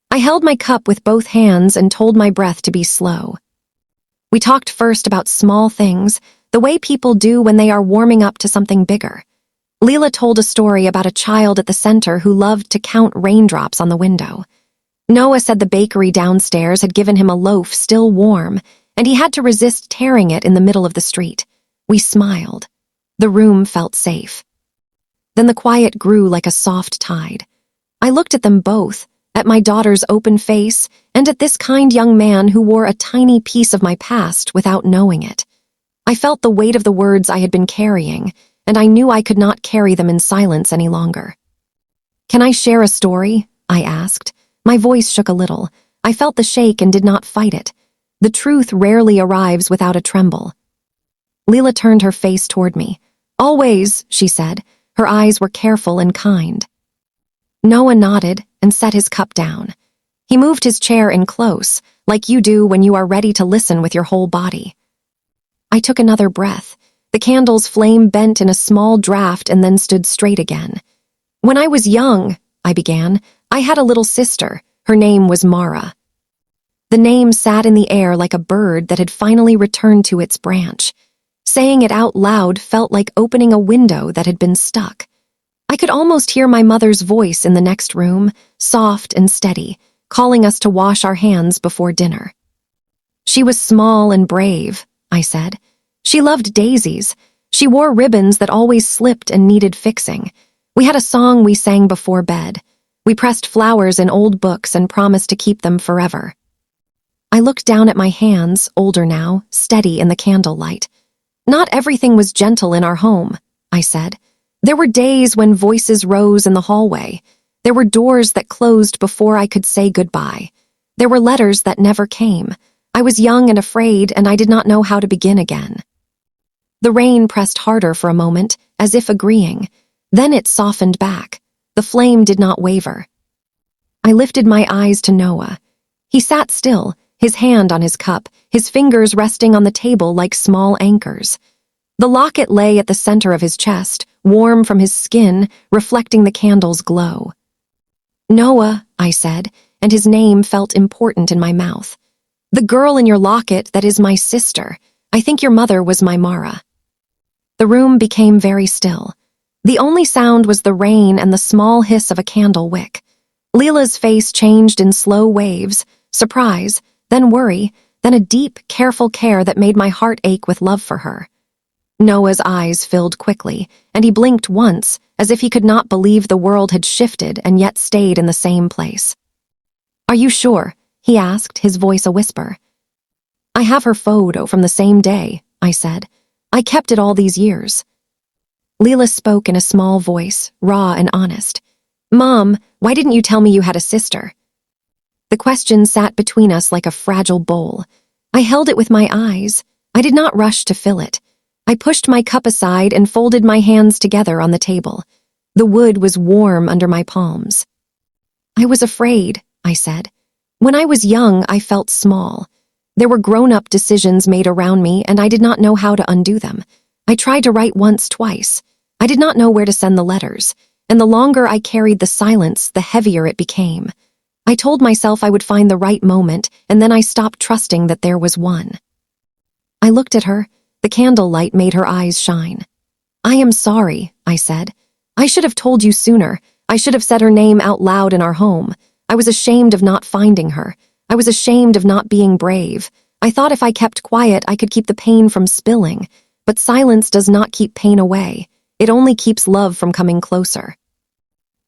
I held my cup with both hands and told my breath to be slow. We talked first about small things, the way people do when they are warming up to something bigger. Leela told a story about a child at the center who loved to count raindrops on the window. Noah said the bakery downstairs had given him a loaf still warm, and he had to resist tearing it in the middle of the street. We smiled. The room felt safe. Then the quiet grew like a soft tide. I looked at them both, at my daughter's open face, and at this kind young man who wore a tiny piece of my past without knowing it. I felt the weight of the words I had been carrying, and I knew I could not carry them in silence any longer. "Can I share a story?" I asked. My voice shook a little. I felt the shake and did not fight it. The truth rarely arrives without a tremble. Leela turned her face toward me. "Always," she said. Her eyes were careful and kind. Noah nodded and set his cup down. He moved his chair in close, like you do when you are ready to listen with your whole body. I took another breath. The candle's flame bent in a small draft and then stood straight again. "When I was young," I began, "I had a little sister. Her name was Mara." The name sat in the air like a bird that had finally returned to its branch. Saying it out loud felt like opening a window that had been stuck. I could almost hear my mother's voice in the next room, soft and steady, calling us to wash our hands before dinner. "She was small and brave," I said. "She loved daisies. She wore ribbons that always slipped and needed fixing. We had a song we sang before bed. We pressed flowers in old books and promised to keep them forever." I looked down at my hands, older now, steady in the candlelight. "Not everything was gentle in our home," I said. "There were days when voices rose in the hallway. There were doors that closed before I could say goodbye. There were letters that never came. I was young and afraid, and I did not know how to begin again." The rain pressed harder for a moment, as if agreeing. Then it softened back. The flame did not waver. I lifted my eyes to Noah. He sat still, his hand on his cup, his fingers resting on the table like small anchors. The locket lay at the center of his chest, warm from his skin, reflecting the candle's glow. "Noah," I said, and his name felt important in my mouth. "The girl in your locket that is my sister. I think your mother was my Mara." The room became very still. The only sound was the rain and the small hiss of a candle wick. Leela's face changed in slow waves, surprise, then worry, then a deep, careful care that made my heart ache with love for her. Noah's eyes filled quickly, and he blinked once, as if he could not believe the world had shifted and yet stayed in the same place. "Are you sure?" he asked, his voice a whisper. "I have her photo from the same day," I said. "I kept it all these years." Leela spoke in a small voice, raw and honest. "Mom, why didn't you tell me you had a sister?" The question sat between us like a fragile bowl. I held it with my eyes. I did not rush to fill it. I pushed my cup aside and folded my hands together on the table. The wood was warm under my palms. "I was afraid," I said. "When I was young, I felt small. There were grown-up decisions made around me, and I did not know how to undo them. I tried to write once, twice. I did not know where to send the letters, and the longer I carried the silence, the heavier it became. I told myself I would find the right moment, and then I stopped trusting that there was one." I looked at her. The candlelight made her eyes shine. "I am sorry," I said. "I should have told you sooner. I should have said her name out loud in our home. I was ashamed of not finding her. I was ashamed of not being brave. I thought if I kept quiet, I could keep the pain from spilling. But silence does not keep pain away. It only keeps love from coming closer."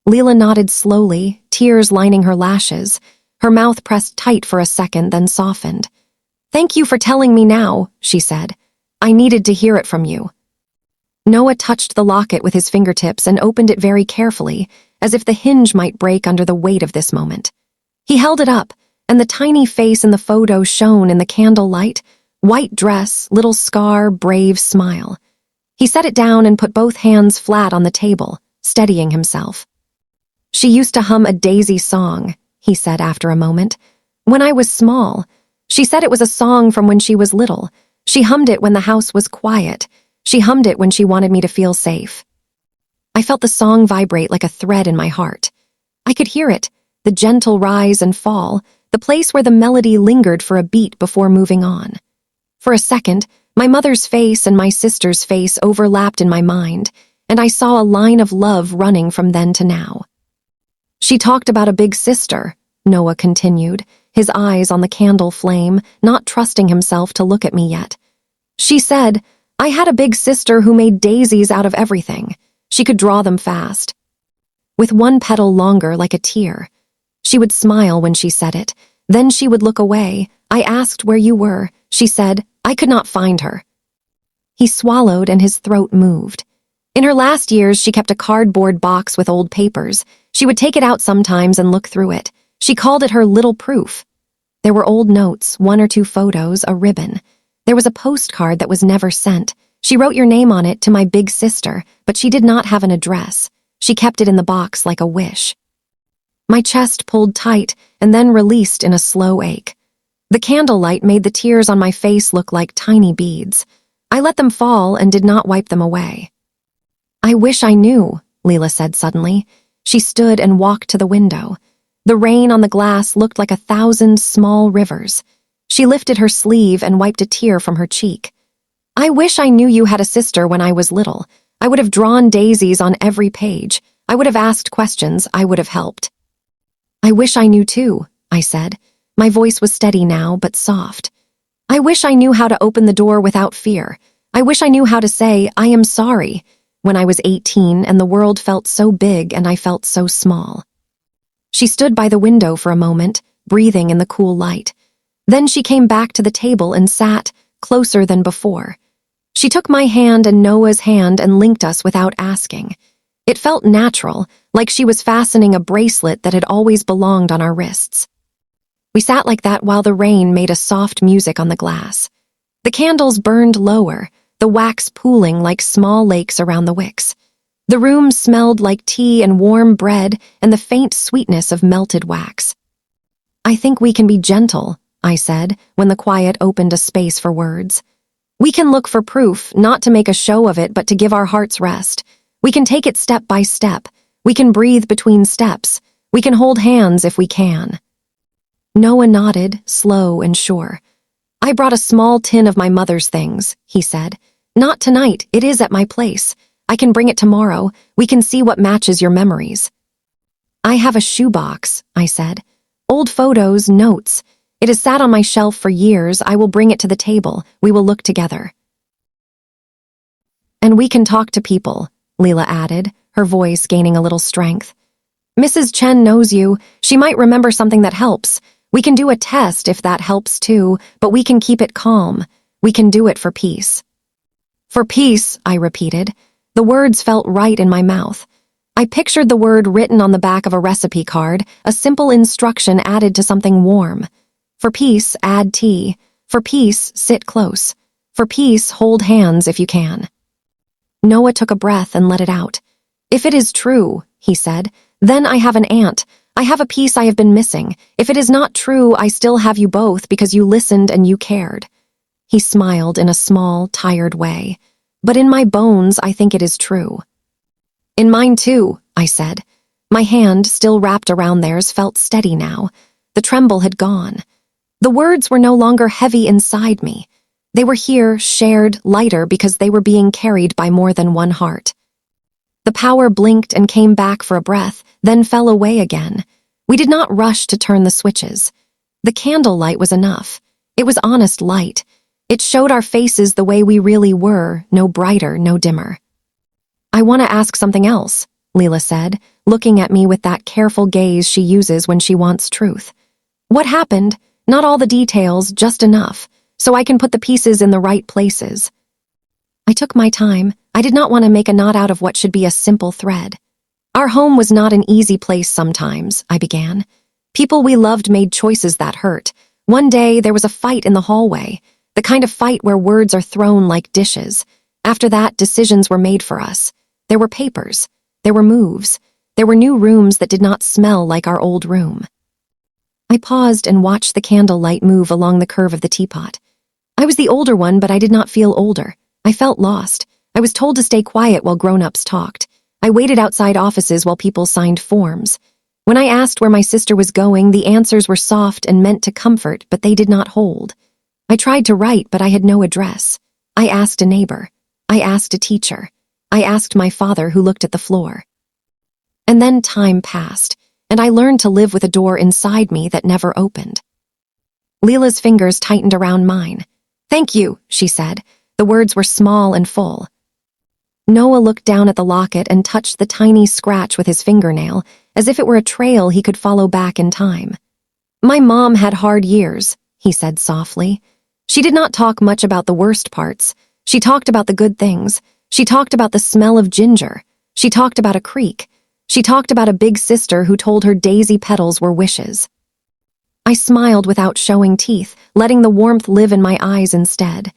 Leela nodded slowly, tears lining her lashes. Her mouth pressed tight for a second, then softened. "Thank you for telling me now," she said. "I needed to hear it from you." Noah touched the locket with his fingertips and opened it very carefully, as if the hinge might break under the weight of this moment. He held it up, and the tiny face in the photo shone in the candlelight, white dress, little scar, brave smile. He set it down and put both hands flat on the table, steadying himself. "She used to hum a Daisy song," he said after a moment. "When I was small. She said it was a song from when she was little. She hummed it when the house was quiet. She hummed it when she wanted me to feel safe." I felt the song vibrate like a thread in my heart. I could hear it, the gentle rise and fall, the place where the melody lingered for a beat before moving on. For a second, my mother's face and my sister's face overlapped in my mind, and I saw a line of love running from then to now. "She talked about a big sister," Noah continued, his eyes on the candle flame, not trusting himself to look at me yet. "She said, I had a big sister who made daisies out of everything. She could draw them fast, with one petal longer like a tear. She would smile when she said it. Then she would look away. I asked where you were. She said, I could not find her." He swallowed and his throat moved. "In her last years, she kept a cardboard box with old papers. She would take it out sometimes and look through it. She called it her little proof. There were old notes, 1 or 2 photos, a ribbon. There was a postcard that was never sent. She wrote your name on it to my big sister, but she did not have an address. She kept it in the box like a wish." My chest pulled tight and then released in a slow ache. The candlelight made the tears on my face look like tiny beads. I let them fall and did not wipe them away. I wish I knew, Leela said suddenly. She stood and walked to the window. The rain on the glass looked like 1,000 small rivers. She lifted her sleeve and wiped a tear from her cheek. I wish I knew you had a sister when I was little. I would have drawn daisies on every page. I would have asked questions. I would have helped. I wish I knew too, I said. My voice was steady now, but soft. I wish I knew how to open the door without fear. I wish I knew how to say, I am sorry, when I was 18 and the world felt so big and I felt so small. She stood by the window for a moment, breathing in the cool light. Then she came back to the table and sat, closer than before. She took my hand and Noah's hand and linked us without asking. It felt natural, like she was fastening a bracelet that had always belonged on our wrists. We sat like that while the rain made a soft music on the glass. The candles burned lower, the wax pooling like small lakes around the wicks. The room smelled like tea and warm bread and the faint sweetness of melted wax. I think we can be gentle, I said, when the quiet opened a space for words. We can look for proof, not to make a show of it, but to give our hearts rest. We can take it step by step. We can breathe between steps. We can hold hands if we can. Noah nodded, slow and sure. I brought a small tin of my mother's things, he said. Not tonight, it is at my place. I can bring it tomorrow. We can see what matches your memories. I have a shoebox, I said. Old photos, notes. It has sat on my shelf for years. I will bring it to the table. We will look together. And we can talk to people, Leela added, her voice gaining a little strength. Mrs. Chen knows you. She might remember something that helps. We can do a test if that helps too, but we can keep it calm. We can do it for peace. For peace, I repeated. The words felt right in my mouth. I pictured the word written on the back of a recipe card, a simple instruction added to something warm. For peace, add tea. For peace, sit close. For peace, hold hands if you can. Noah took a breath and let it out. If it is true, he said, then I have an aunt. I have a piece I have been missing. If it is not true, I still have you both because you listened and you cared. He smiled in a small, tired way. But in my bones, I think it is true. In mine too, I said. My hand, still wrapped around theirs, felt steady now. The tremble had gone. The words were no longer heavy inside me. They were here, shared, lighter because they were being carried by more than one heart. The power blinked and came back for a breath, then fell away again. We did not rush to turn the switches. The candlelight was enough. It was honest light. It showed our faces the way we really were, no brighter, no dimmer. I want to ask something else, Leela said, looking at me with that careful gaze she uses when she wants truth. What happened? Not all the details, just enough, so I can put the pieces in the right places. I took my time. I did not want to make a knot out of what should be a simple thread. Our home was not an easy place sometimes, I began. People we loved made choices that hurt. One day, there was a fight in the hallway, the kind of fight where words are thrown like dishes. After that, decisions were made for us. There were papers. There were moves. There were new rooms that did not smell like our old room. I paused and watched the candlelight move along the curve of the teapot. I was the older one, but I did not feel older. I felt lost. I was told to stay quiet while grown-ups talked. I waited outside offices while people signed forms. When I asked where my sister was going, the answers were soft and meant to comfort, but they did not hold. I tried to write, but I had no address. I asked a neighbor. I asked a teacher. I asked my father, who looked at the floor. And then time passed, and I learned to live with a door inside me that never opened. Leela's fingers tightened around mine. Thank you, she said. The words were small and full. Noah looked down at the locket and touched the tiny scratch with his fingernail, as if it were a trail he could follow back in time. My mom had hard years, he said softly. She did not talk much about the worst parts. She talked about the good things. She talked about the smell of ginger. She talked about a creek. She talked about a big sister who told her daisy petals were wishes. I smiled without showing teeth, letting the warmth live in my eyes instead.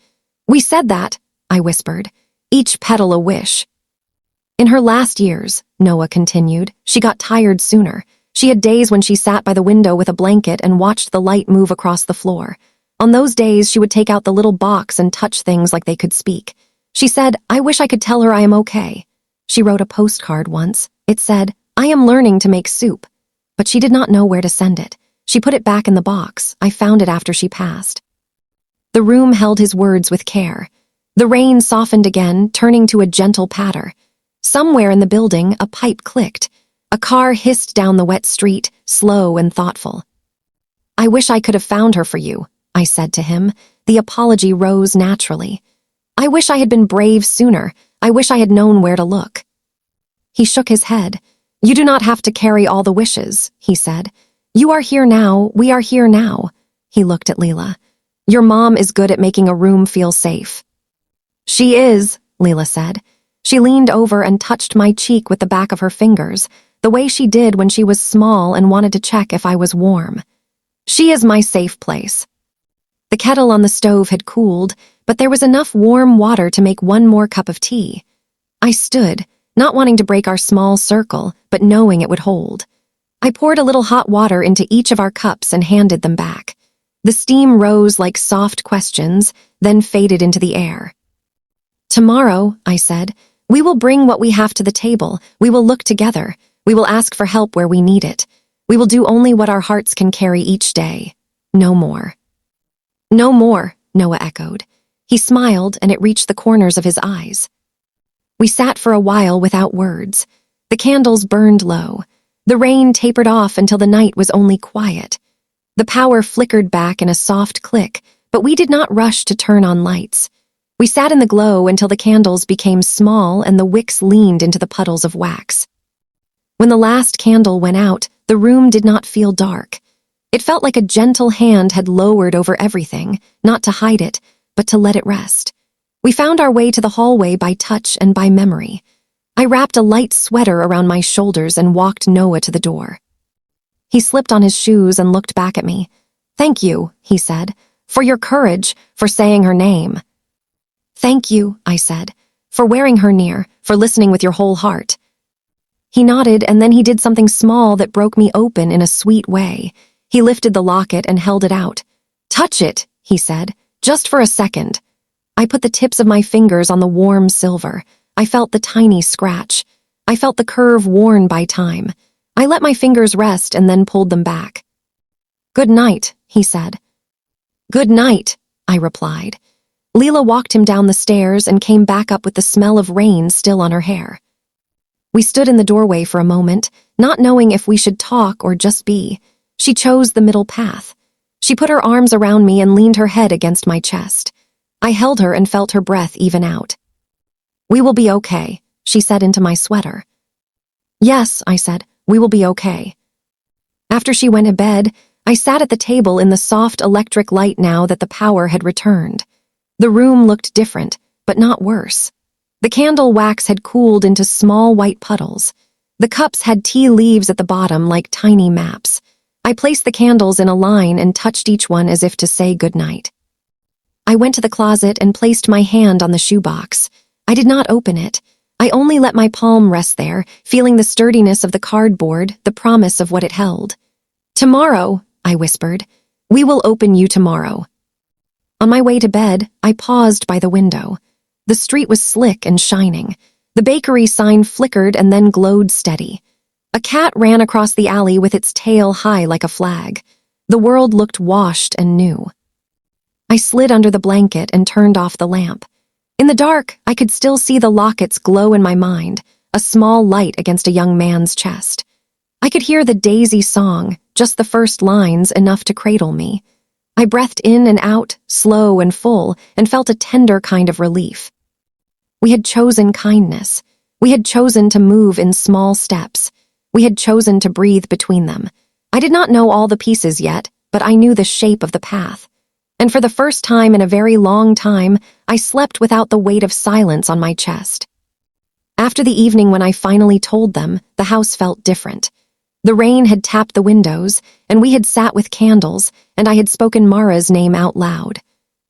We said that, I whispered. Each petal a wish. In her last years, Noah continued, she got tired sooner. She had days when she sat by the window with a blanket and watched the light move across the floor. On those days, she would take out the little box and touch things like they could speak. She said, "I wish I could tell her I am okay." She wrote a postcard once. It said, "I am learning to make soup." But she did not know where to send it. She put it back in the box. I found it after she passed. The room held his words with care. The rain softened again, turning to a gentle patter. Somewhere in the building, a pipe clicked. A car hissed down the wet street, slow and thoughtful. "I wish I could have found her for you," I said to him. The apology rose naturally. "I wish I had been brave sooner. I wish I had known where to look." He shook his head. "You do not have to carry all the wishes," he said. "You are here now. We are here now." He looked at Leela. "Your mom is good at making a room feel safe." "She is," Leela said. She leaned over and touched my cheek with the back of her fingers, the way she did when she was small and wanted to check if I was warm. "She is my safe place." The kettle on the stove had cooled, but there was enough warm water to make one more cup of tea. I stood, not wanting to break our small circle, but knowing it would hold. I poured a little hot water into each of our cups and handed them back. The steam rose like soft questions, then faded into the air. "Tomorrow," I said, "we will bring what we have to the table. We will look together. We will ask for help where we need it. We will do only what our hearts can carry each day. No more." "No more," Noah echoed. He smiled, and it reached the corners of his eyes. We sat for a while without words. The candles burned low. The rain tapered off until the night was only quiet. The power flickered back in a soft click, but we did not rush to turn on lights. We sat in the glow until the candles became small and the wicks leaned into the puddles of wax. When the last candle went out, the room did not feel dark. It felt like a gentle hand had lowered over everything, not to hide it, but to let it rest. We found our way to the hallway by touch and by memory. I wrapped a light sweater around my shoulders and walked Noah to the door. He slipped on his shoes and looked back at me. "Thank you," he said, "for your courage, for saying her name." "Thank you," I said, "for wearing her near, for listening with your whole heart." He nodded, and then he did something small that broke me open in a sweet way. He lifted the locket and held it out. "Touch it," he said, "just for a second." I put the tips of my fingers on the warm silver. I felt the tiny scratch. I felt the curve worn by time. I let my fingers rest and then pulled them back. "Good night," he said. "Good night," I replied. Leela walked him down the stairs and came back up with the smell of rain still on her hair. We stood in the doorway for a moment, not knowing if we should talk or just be. She chose the middle path. She put her arms around me and leaned her head against my chest. I held her and felt her breath even out. "We will be okay," she said into my sweater. "Yes," I said, "we will be okay." After she went to bed, I sat at the table in the soft electric light now that the power had returned. The room looked different, but not worse. The candle wax had cooled into small white puddles. The cups had tea leaves at the bottom like tiny maps. I placed the candles in a line and touched each one as if to say goodnight. I went to the closet and placed my hand on the shoebox. I did not open it. I only let my palm rest there, feeling the sturdiness of the cardboard, the promise of what it held. "Tomorrow," I whispered. "We will open you tomorrow." On my way to bed, I paused by the window. The street was slick and shining. The bakery sign flickered and then glowed steady. A cat ran across the alley with its tail high like a flag. The world looked washed and new. I slid under the blanket and turned off the lamp. In the dark, I could still see the lockets glow in my mind, a small light against a young man's chest. I could hear the Daisy song, just the first lines enough to cradle me. I breathed in and out, slow and full, and felt a tender kind of relief. We had chosen kindness. We had chosen to move in small steps. We had chosen to breathe between them. I did not know all the pieces yet, but I knew the shape of the path. And for the first time in a very long time, I slept without the weight of silence on my chest. After the evening when I finally told them, the house felt different. The rain had tapped the windows, and we had sat with candles, and I had spoken Mara's name out loud.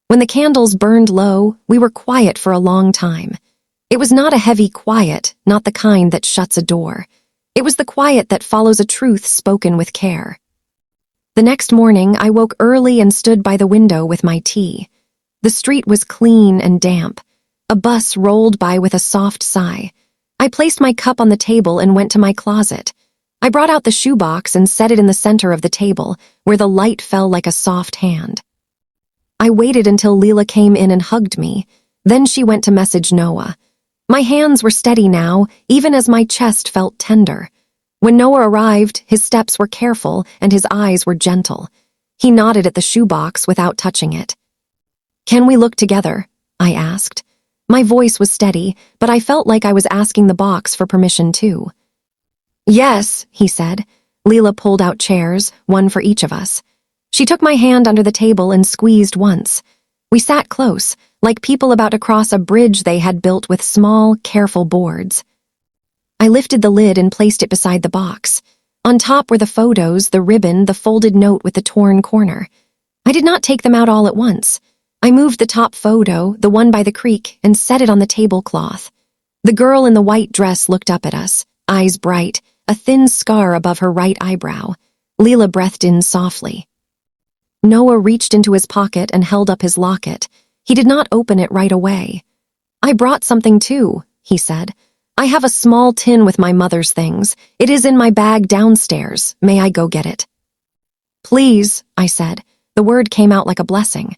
When the candles burned low, we were quiet for a long time. It was not a heavy quiet, not the kind that shuts a door. It was the quiet that follows a truth spoken with care. The next morning, I woke early and stood by the window with my tea. The street was clean and damp. A bus rolled by with a soft sigh. I placed my cup on the table and went to my closet. I brought out the shoebox and set it in the center of the table, where the light fell like a soft hand. I waited until Leela came in and hugged me. Then she went to message Noah. My hands were steady now, even as my chest felt tender. When Noah arrived, his steps were careful and his eyes were gentle. He nodded at the shoebox without touching it. "Can we look together?" I asked. My voice was steady, but I felt like I was asking the box for permission too. "Yes," he said. Leela pulled out chairs, one for each of us. She took my hand under the table and squeezed once. We sat close, like people about to cross a bridge they had built with small, careful boards. I lifted the lid and placed it beside the box. On top were the photos, the ribbon, the folded note with the torn corner. I did not take them out all at once. I moved the top photo, the one by the creek, and set it on the tablecloth. The girl in the white dress looked up at us, eyes bright, a thin scar above her right eyebrow. Leela breathed in softly. Noah reached into his pocket and held up his locket. He did not open it right away. "I brought something too," he said. "I have a small tin with my mother's things. It is in my bag downstairs. May I go get it?" "Please," I said. The word came out like a blessing.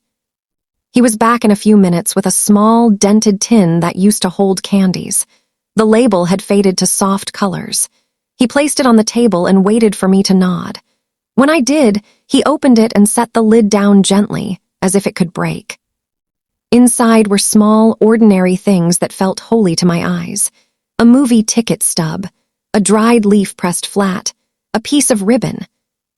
He was back in a few minutes with a small, dented tin that used to hold candies. The label had faded to soft colors. He placed it on the table and waited for me to nod. When I did, he opened it and set the lid down gently, as if it could break. Inside were small, ordinary things that felt holy to my eyes. A movie ticket stub, a dried leaf pressed flat, a piece of ribbon,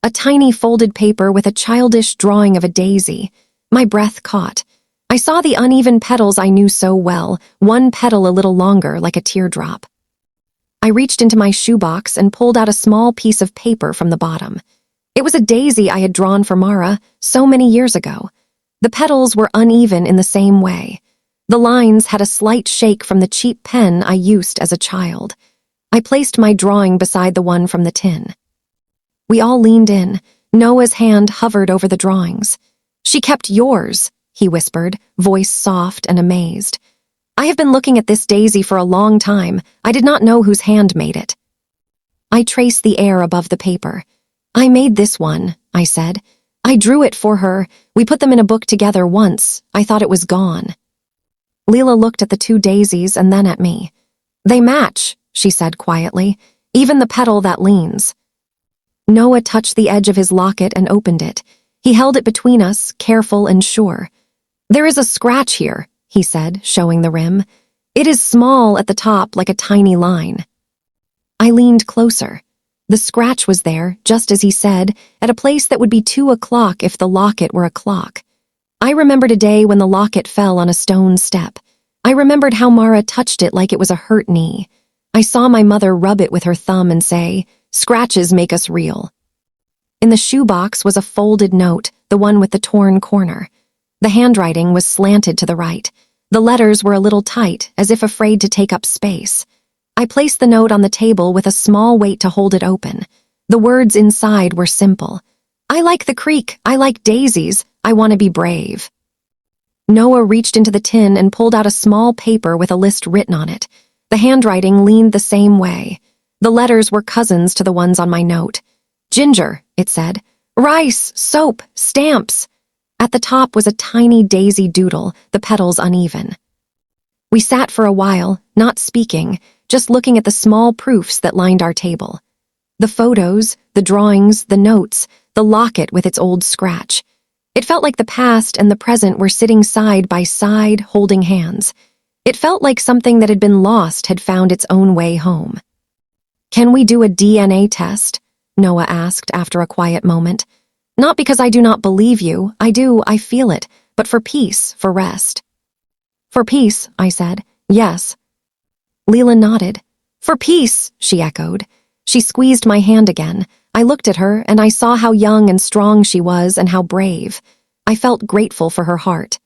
a tiny folded paper with a childish drawing of a daisy. My breath caught. I saw the uneven petals I knew so well, one petal a little longer, like a teardrop. I reached into my shoebox and pulled out a small piece of paper from the bottom. It was a daisy I had drawn for Mara so many years ago. The petals were uneven in the same way. The lines had a slight shake from the cheap pen I used as a child. I placed my drawing beside the one from the tin. We all leaned in. Noah's hand hovered over the drawings. "She kept yours," he whispered, voice soft and amazed. "I have been looking at this daisy for a long time. I did not know whose hand made it." I traced the air above the paper. "I made this one," I said. "I drew it for her. We put them in a book together once. I thought it was gone." Leela looked at the two daisies and then at me. "They match," she said quietly, "even the petal that leans." Noah touched the edge of his locket and opened it. He held it between us, careful and sure. "There is a scratch here," he said, showing the rim. "It is small at the top, like a tiny line." I leaned closer. The scratch was there, just as he said, at a place that would be 2 o'clock if the locket were a clock. I remembered a day when the locket fell on a stone step. I remembered how Mara touched it like it was a hurt knee. I saw my mother rub it with her thumb and say, "Scratches make us real." In the shoebox was a folded note, the one with the torn corner. The handwriting was slanted to the right. The letters were a little tight, as if afraid to take up space. I placed the note on the table with a small weight to hold it open. The words inside were simple. "I like the creek, I like daisies, I want to be brave." Noah reached into the tin and pulled out a small paper with a list written on it. The handwriting leaned the same way. The letters were cousins to the ones on my note. "Ginger," it said. "Rice, soap, stamps." At the top was a tiny daisy doodle, the petals uneven. We sat for a while, not speaking, just looking at the small proofs that lined our table. The photos, the drawings, the notes, the locket with its old scratch. It felt like the past and the present were sitting side by side, holding hands. It felt like something that had been lost had found its own way home. "Can we do a DNA test?" Noah asked after a quiet moment. "Not because I do not believe you, I feel it, but for peace, for rest." "For peace," I said. "Yes." Leela nodded. "For peace," she echoed. She squeezed my hand again. I looked at her, and I saw how young and strong she was and how brave. I felt grateful for her heart.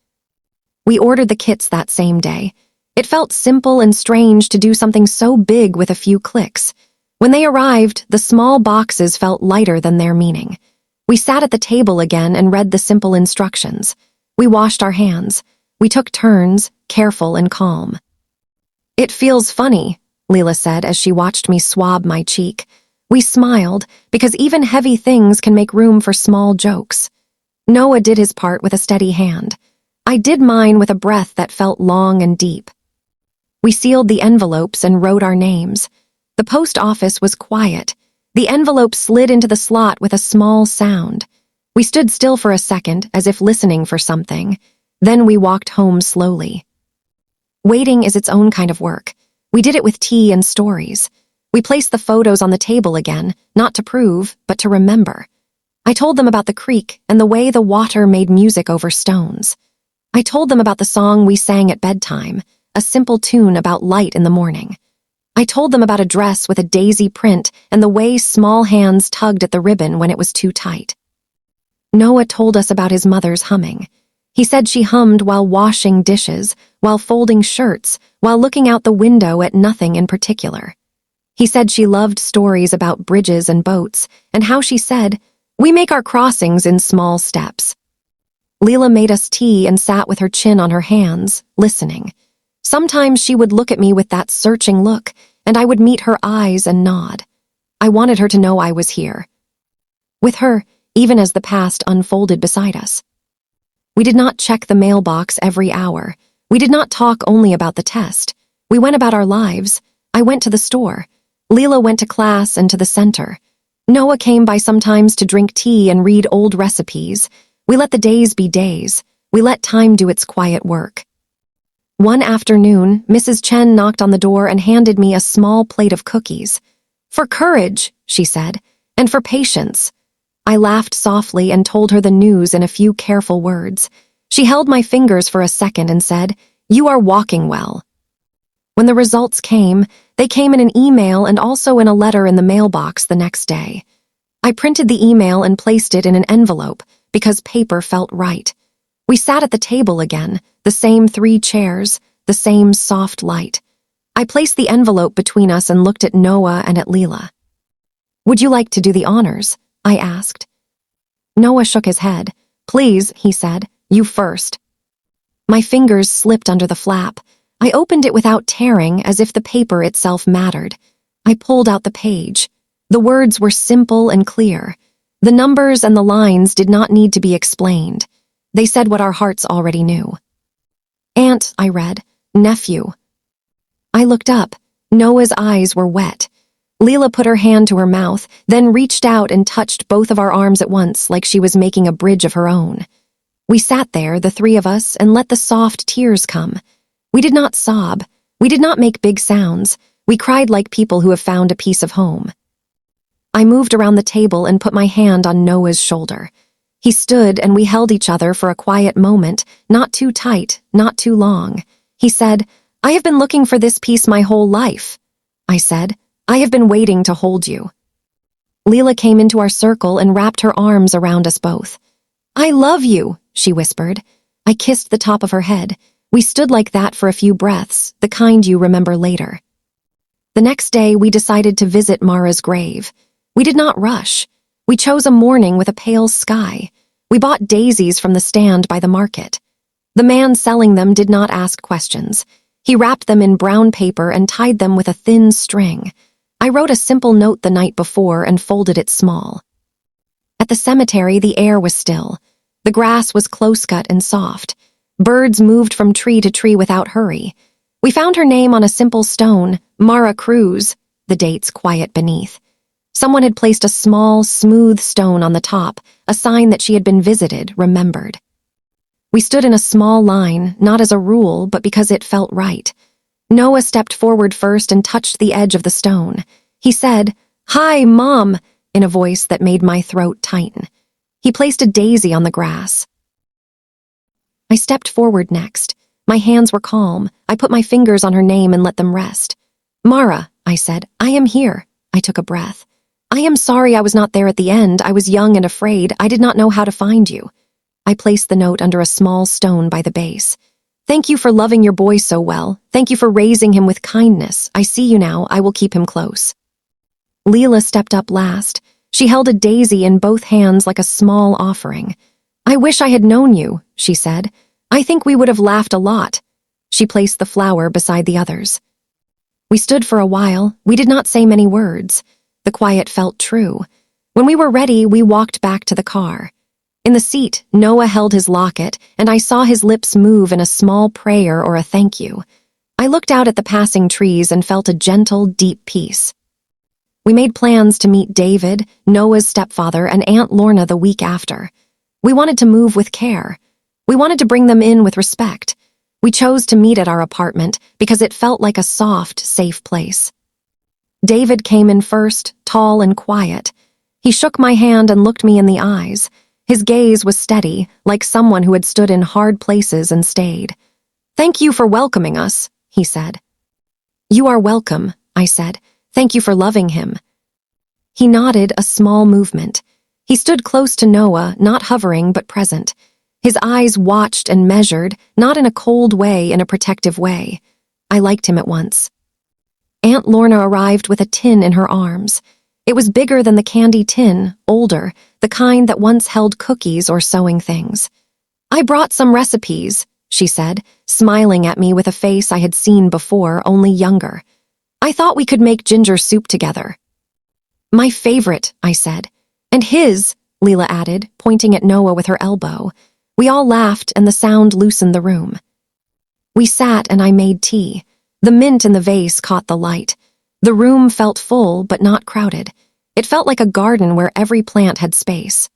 We ordered the kits that same day. It felt simple and strange to do something so big with a few clicks. When they arrived, the small boxes felt lighter than their meaning. We sat at the table again and read the simple instructions. We washed our hands. We took turns, careful and calm. "It feels funny," Leela said as she watched me swab my cheek. We smiled, because even heavy things can make room for small jokes. Noah did his part with a steady hand. I did mine with a breath that felt long and deep. We sealed the envelopes and wrote our names. The post office was quiet. The envelope slid into the slot with a small sound. We stood still for a second, as if listening for something. Then we walked home slowly. Waiting is its own kind of work. We did it with tea and stories. We placed the photos on the table again, not to prove, but to remember. I told them about the creek and the way the water made music over stones. I told them about the song we sang at bedtime, a simple tune about light in the morning. I told them about a dress with a daisy print and the way small hands tugged at the ribbon when it was too tight. Noah told us about his mother's humming. He said she hummed while washing dishes, while folding shirts, while looking out the window at nothing in particular. He said she loved stories about bridges and boats, and how she said, "We make our crossings in small steps." Leela made us tea and sat with her chin on her hands, listening. Sometimes she would look at me with that searching look, and I would meet her eyes and nod. I wanted her to know I was here. With her, even as the past unfolded beside us. We did not check the mailbox every hour. We did not talk only about the test. We went about our lives. I went to the store. Leela went to class and to the center. Noah came by sometimes to drink tea and read old recipes. We let the days be days. We let time do its quiet work. One afternoon, Mrs. Chen knocked on the door and handed me a small plate of cookies. "For courage," she said, "and for patience." I laughed softly and told her the news in a few careful words. She held my fingers for a second and said, "You are walking well." When the results came, they came in an email and also in a letter in the mailbox the next day. I printed the email and placed it in an envelope because paper felt right. We sat at the table again, the same 3 chairs, the same soft light. I placed the envelope between us and looked at Noah and at Leela. "Would you like to do the honors?" I asked. Noah shook his head. "Please," he said, "you first." My fingers slipped under the flap. I opened it without tearing, as if the paper itself mattered. I pulled out the page. The words were simple and clear. The numbers and the lines did not need to be explained. They said what our hearts already knew. "Aunt," I read, "nephew." I looked up. Noah's eyes were wet. Leela put her hand to her mouth, then reached out and touched both of our arms at once like she was making a bridge of her own. We sat there, the 3 of us, and let the soft tears come. We did not sob. We did not make big sounds. We cried like people who have found a piece of home. I moved around the table and put my hand on Noah's shoulder. He stood and we held each other for a quiet moment, not too tight, not too long. He said, "I have been looking for this piece my whole life." I said, "I have been waiting to hold you." Leela came into our circle and wrapped her arms around us both. "I love you," she whispered. I kissed the top of her head. We stood like that for a few breaths, the kind you remember later. The next day, we decided to visit Mara's grave. We did not rush. We chose a morning with a pale sky. We bought daisies from the stand by the market. The man selling them did not ask questions. He wrapped them in brown paper and tied them with a thin string. I wrote a simple note the night before and folded it small. At the cemetery, the air was still. The grass was close-cut and soft. Birds moved from tree to tree without hurry. We found her name on a simple stone, Mara Cruz, the dates quiet beneath. Someone had placed a small, smooth stone on the top, a sign that she had been visited, remembered. We stood in a small line, not as a rule, but because it felt right. Noah stepped forward first and touched the edge of the stone. He said, "Hi, Mom," in a voice that made my throat tighten. He placed a daisy on the grass. I stepped forward next. My hands were calm. I put my fingers on her name and let them rest. "Mara," I said, "I am here." I took a breath. "I am sorry I was not there at the end. I was young and afraid. I did not know how to find you." I placed the note under a small stone by the base. "Thank you for loving your boy so well. Thank you for raising him with kindness. I see you now. I will keep him close." Leela stepped up last. She held a daisy in both hands like a small offering. "I wish I had known you," she said. "I think we would have laughed a lot." She placed the flower beside the others. We stood for a while. We did not say many words. The quiet felt true. When we were ready, we walked back to the car. In the seat, Noah held his locket, and I saw his lips move in a small prayer or a thank you. I looked out at the passing trees and felt a gentle, deep peace. We made plans to meet David, Noah's stepfather, and Aunt Lorna the week after. We wanted to move with care. We wanted to bring them in with respect. We chose to meet at our apartment because it felt like a soft, safe place. David came in first, tall and quiet. He shook my hand and looked me in the eyes. His gaze was steady, like someone who had stood in hard places and stayed. "Thank you for welcoming us," he said. "You are welcome," I said. "Thank you for loving him." He nodded, a small movement. He stood close to Noah, not hovering but present. His eyes watched and measured, not in a cold way, in a protective way. I liked him at once. Aunt Lorna arrived with a tin in her arms. It was bigger than the candy tin, older, the kind that once held cookies or sewing things. "I brought some recipes," she said, smiling at me with a face I had seen before, only younger. "I thought we could make ginger soup together." "My favorite," I said. "And his," Leela added, pointing at Noah with her elbow. We all laughed, and the sound loosened the room. We sat, and I made tea. The mint in the vase caught the light. The room felt full, but not crowded. It felt like a garden where every plant had space.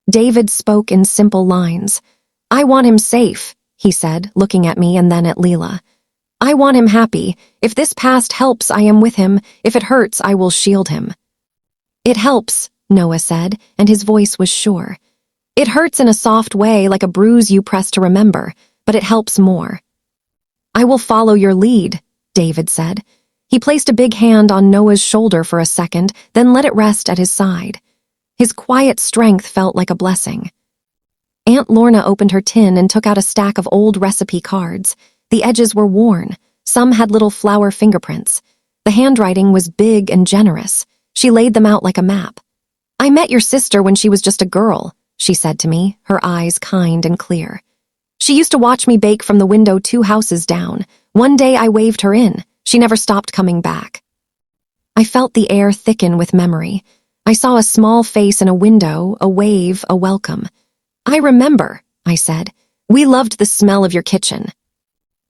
David spoke in simple lines. "I want him safe," he said, looking at me and then at Leela. "I want him happy. If this past helps, I am with him. If it hurts, I will shield him." "It helps," Noah said, and his voice was sure. "It hurts in a soft way, like a bruise you press to remember, but it helps more." "I will follow your lead," David said. He placed a big hand on Noah's shoulder for a second, then let it rest at his side. His quiet strength felt like a blessing. Aunt Lorna opened her tin and took out a stack of old recipe cards. The edges were worn. Some had little flower fingerprints. The handwriting was big and generous. She laid them out like a map. "I met your sister when she was just a girl," she said to me, her eyes kind and clear. "She used to watch me bake from the window 2 houses down. One day I waved her in. She never stopped coming back." I felt the air thicken with memory. I saw a small face in a window, a wave, a welcome. "I remember," I said. "We loved the smell of your kitchen."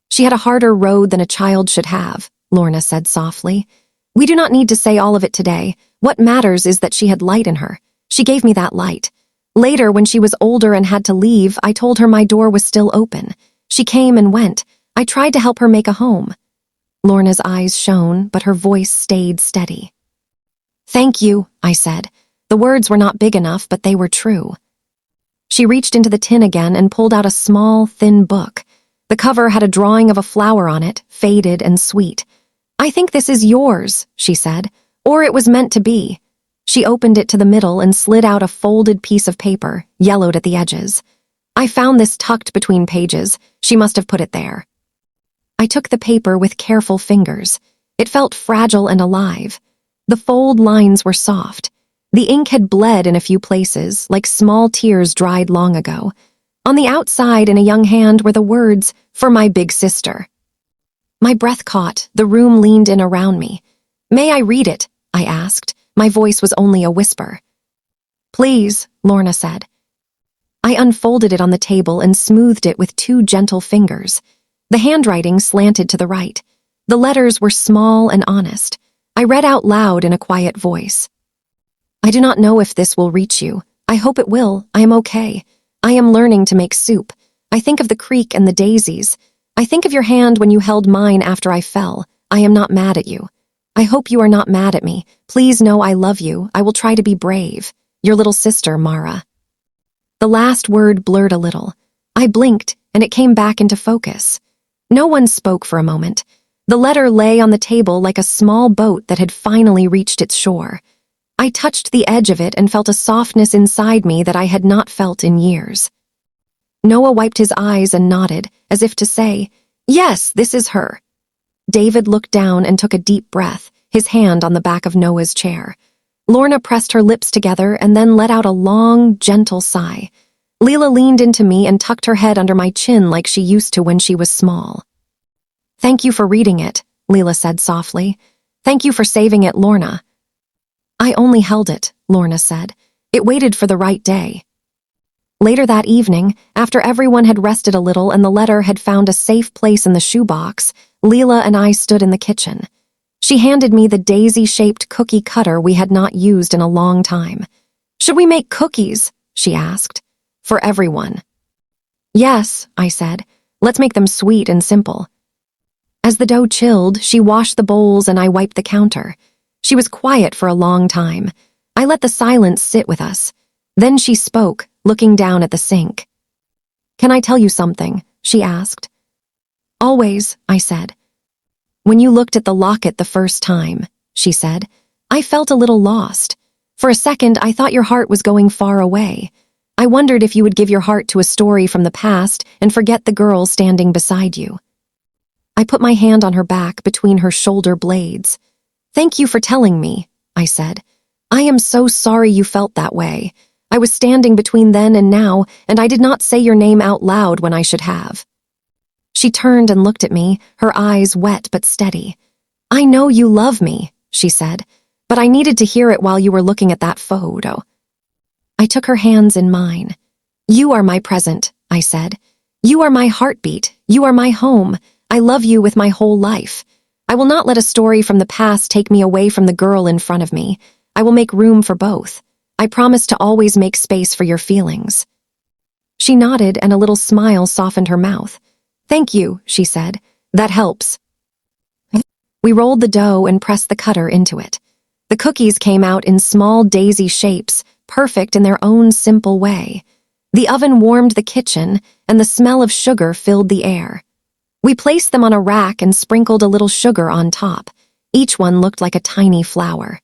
"She had a harder road than a child should have," Lorna said softly. "We do not need to say all of it today. What matters is that she had light in her. She gave me that light. Later, when she was older and had to leave, I told her my door was still open. She came and went. I tried to help her make a home." Lorna's eyes shone, but her voice stayed steady. "Thank you," I said. The words were not big enough, but they were true. She reached into the tin again and pulled out a small, thin book. The cover had a drawing of a flower on it, faded and sweet. "I think this is yours," she said, "or it was meant to be." She opened it to the middle and slid out a folded piece of paper, yellowed at the edges. "I found this tucked between pages. She must have put it there." I took the paper with careful fingers. It felt fragile and alive. The fold lines were soft. The ink had bled in a few places, like small tears dried long ago. On the outside, in a young hand, were the words, "For my big sister." My breath caught. The room leaned in around me. "May I read it?" I asked. My voice was only a whisper. "Please," Lorna said. I unfolded it on the table and smoothed it with 2 gentle fingers. The handwriting slanted to the right. The letters were small and honest. I read out loud in a quiet voice. "I do not know if this will reach you. I hope it will. I am okay. I am learning to make soup. I think of the creek and the daisies. I think of your hand when you held mine after I fell. I am not mad at you. I hope you are not mad at me. Please know I love you. I will try to be brave. Your little sister, Mara." The last word blurred a little. I blinked, and it came back into focus. No one spoke for a moment. The letter lay on the table like a small boat that had finally reached its shore. I touched the edge of it and felt a softness inside me that I had not felt in years. Noah wiped his eyes and nodded, as if to say, "Yes, this is her." David looked down and took a deep breath, his hand on the back of Noah's chair. Lorna pressed her lips together and then let out a long, gentle sigh. Leela leaned into me and tucked her head under my chin like she used to when she was small. "Thank you for reading it," Leela said softly. "Thank you for saving it, Lorna." "I only held it," Lorna said. "It waited for the right day." Later that evening, after everyone had rested a little and the letter had found a safe place in the shoebox, Leela and I stood in the kitchen. She handed me the daisy-shaped cookie cutter we had not used in a long time. "Should we make cookies?" she asked. "For everyone." "Yes," I said. "Let's make them sweet and simple." As the dough chilled, she washed the bowls and I wiped the counter. She was quiet for a long time. I let the silence sit with us. Then she spoke, looking down at the sink. "Can I tell you something?" she asked. "Always," I said. "When you looked at the locket the first time," she said, "I felt a little lost. For a second, I thought your heart was going far away. I wondered if you would give your heart to a story from the past and forget the girl standing beside you." I put my hand on her back between her shoulder blades. "Thank you for telling me," I said. "I am so sorry you felt that way. I was standing between then and now, and I did not say your name out loud when I should have." She turned and looked at me, her eyes wet but steady. "I know you love me," she said, "but I needed to hear it while you were looking at that photo." I took her hands in mine. "You are my present," I said. "You are my heartbeat. You are my home. I love you with my whole life. I will not let a story from the past take me away from the girl in front of me. I will make room for both. I promise to always make space for your feelings." She nodded and a little smile softened her mouth. "Thank you," she said. "That helps." We rolled the dough and pressed the cutter into it. The cookies came out in small daisy shapes, perfect in their own simple way. The oven warmed the kitchen, and the smell of sugar filled the air. We placed them on a rack and sprinkled a little sugar on top. Each one looked like a tiny flower.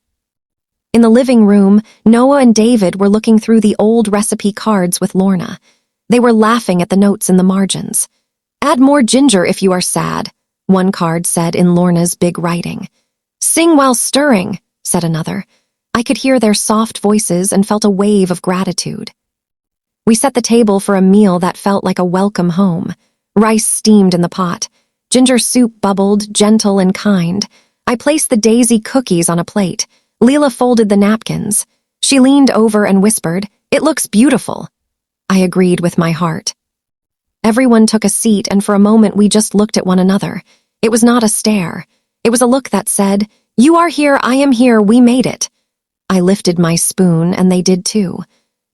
In the living room, Noah and David were looking through the old recipe cards with Lorna. They were laughing at the notes in the margins. "Add more ginger if you are sad," one card said in Lorna's big writing. "Sing while stirring," said another. I could hear their soft voices and felt a wave of gratitude. We set the table for a meal that felt like a welcome home. Rice steamed in the pot. Ginger soup bubbled, gentle and kind. I placed the daisy cookies on a plate. Leela folded the napkins. She leaned over and whispered, "It looks beautiful." I agreed with my heart. Everyone took a seat, and for a moment we just looked at one another. It was not a stare. It was a look that said, "You are here, I am here, we made it." I lifted my spoon, and they did too.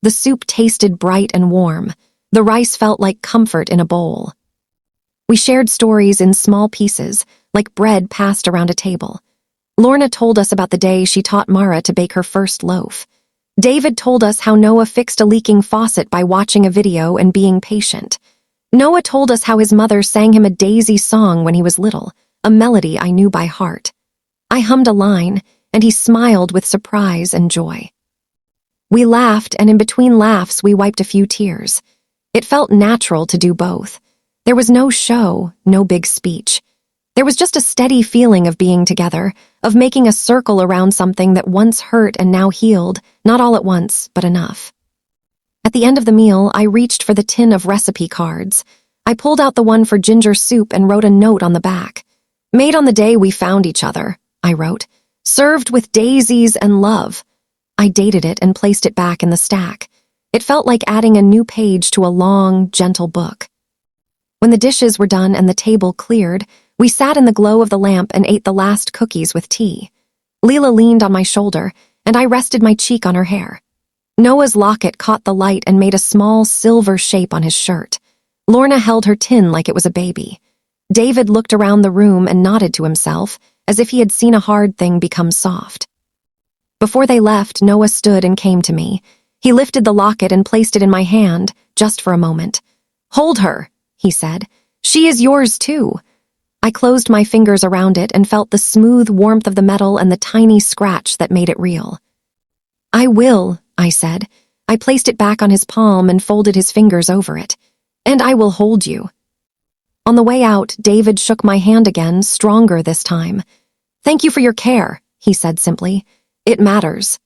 The soup tasted bright and warm. The rice felt like comfort in a bowl. We shared stories in small pieces, like bread passed around a table. Lorna told us about the day she taught Mara to bake her first loaf. David told us how Noah fixed a leaking faucet by watching a video and being patient. Noah told us how his mother sang him a daisy song when he was little, a melody I knew by heart. I hummed a line, and he smiled with surprise and joy. We laughed, and in between laughs we wiped a few tears. It felt natural to do both. There was no show, no big speech. There was just a steady feeling of being together, of making a circle around something that once hurt and now healed, not all at once, but enough. At the end of the meal, I reached for the tin of recipe cards. I pulled out the one for ginger soup and wrote a note on the back. "Made on the day we found each other," I wrote. "Served with daisies and love." I dated it and placed it back in the stack. It felt like adding a new page to a long, gentle book. When the dishes were done and the table cleared, we sat in the glow of the lamp and ate the last cookies with tea. Leela leaned on my shoulder, and I rested my cheek on her hair. Noah's locket caught the light and made a small silver shape on his shirt. Lorna held her tin like it was a baby. David looked around the room and nodded to himself, as if he had seen a hard thing become soft. Before they left, Noah stood and came to me. He lifted the locket and placed it in my hand, just for a moment. "Hold her," he said. "She is yours too." I closed my fingers around it and felt the smooth warmth of the metal and the tiny scratch that made it real. "I will," I said. I placed it back on his palm and folded his fingers over it. "And I will hold you." On the way out, David shook my hand again, stronger this time. "Thank you for your care," he said simply. "It matters."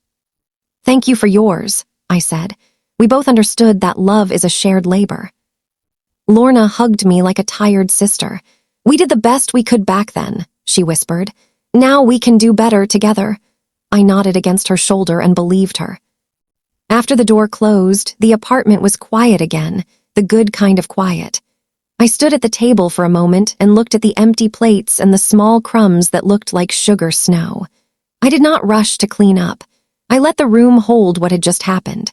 Thank you for yours, I said. We both understood that love is a shared labor. Lorna hugged me like a tired sister. We did the best we could back then, she whispered. Now we can do better together. I nodded against her shoulder and believed her. After the door closed, the apartment was quiet again, the good kind of quiet. I stood at the table for a moment and looked at the empty plates and the small crumbs that looked like sugar snow. I did not rush to clean up. I let the room hold what had just happened.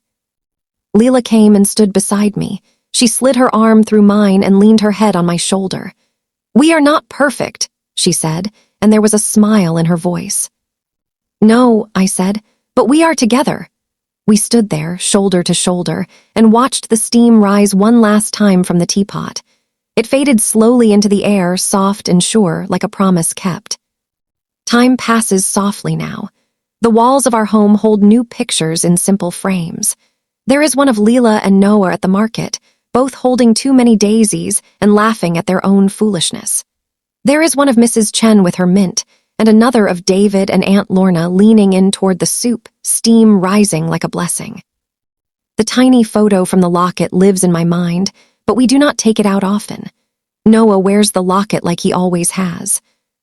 Leela came and stood beside me. She slid her arm through mine and leaned her head on my shoulder. We are not perfect, she said, and there was a smile in her voice. No, I said, but we are together. We stood there, shoulder to shoulder, and watched the steam rise one last time from the teapot. It faded slowly into the air, soft and sure, like a promise kept. Time passes softly now. The walls of our home hold new pictures in simple frames. There is one of Leela and Noah at the market, both holding too many daisies and laughing at their own foolishness. There is one of Mrs. Chen with her mint, and another of David and Aunt Lorna leaning in toward the soup, steam rising like a blessing. The tiny photo from the locket lives in my mind, but we do not take it out often. Noah wears the locket like he always has.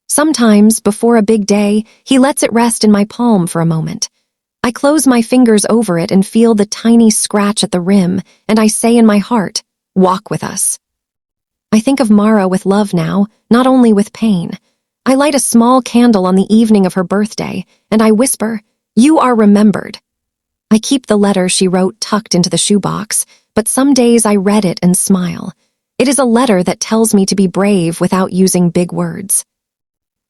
Sometimes, before a big day, he lets it rest in my palm for a moment. I close my fingers over it and feel the tiny scratch at the rim, and I say in my heart, walk with us. I think of Mara with love now, not only with pain. I light a small candle on the evening of her birthday, and I whisper, you are remembered. I keep the letter she wrote tucked into the shoebox, but some days I read it and smile. It is a letter that tells me to be brave without using big words.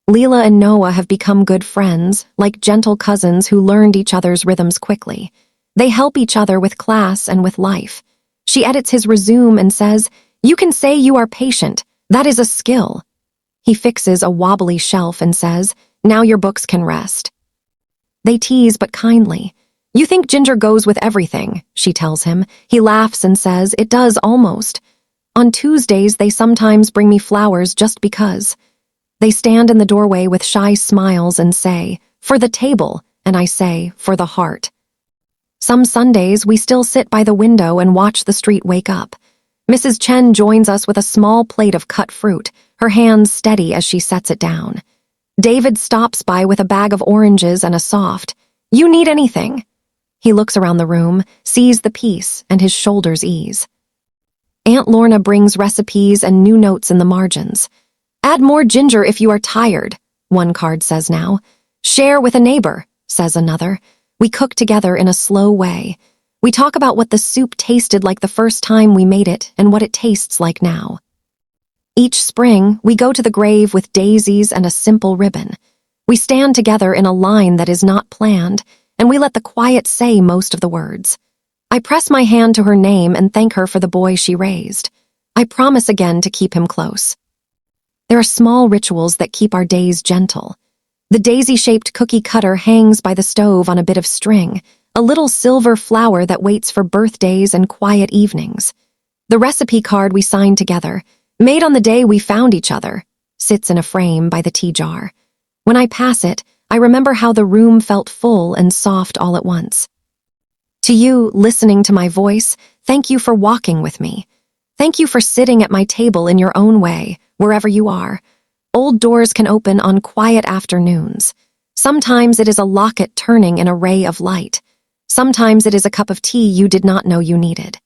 Leela and Noah have become good friends, like gentle cousins who learned each other's rhythms quickly. They help each other with class and with life. She edits his resume and says, you can say you are patient. That is a skill. He fixes a wobbly shelf and says, now your books can rest. They tease but kindly. You think Ginger goes with everything, she tells him. He laughs and says, it does almost. On Tuesdays, they sometimes bring me flowers just because. They stand in the doorway with shy smiles and say, for the table, and I say, for the heart. Some Sundays, we still sit by the window and watch the street wake up. Mrs. Chen joins us with a small plate of cut fruit, her hands steady as she sets it down. David stops by with a bag of oranges and a soft, you need anything? He looks around the room, sees the peace, and his shoulders ease. Aunt Lorna brings recipes and new notes in the margins. Add more ginger if you are tired, one card says now. Share with a neighbor, says another. We cook together in a slow way. We talk about what the soup tasted like the first time we made it and what it tastes like now. Each spring, we go to the grave with daisies and a simple ribbon. We stand together in a line that is not planned, and we let the quiet say most of the words. I press my hand to her name and thank her for the boy she raised. I promise again to keep him close. There are small rituals that keep our days gentle. The daisy-shaped cookie cutter hangs by the stove on a bit of string, a little silver flower that waits for birthdays and quiet evenings. The recipe card we signed together, made on the day we found each other, sits in a frame by the tea jar. When I pass it, I remember how the room felt full and soft all at once. To you, listening to my voice, thank you for walking with me. Thank you for sitting at my table in your own way, wherever you are. Old doors can open on quiet afternoons. Sometimes it is a locket turning in a ray of light. Sometimes it is a cup of tea you did not know you needed.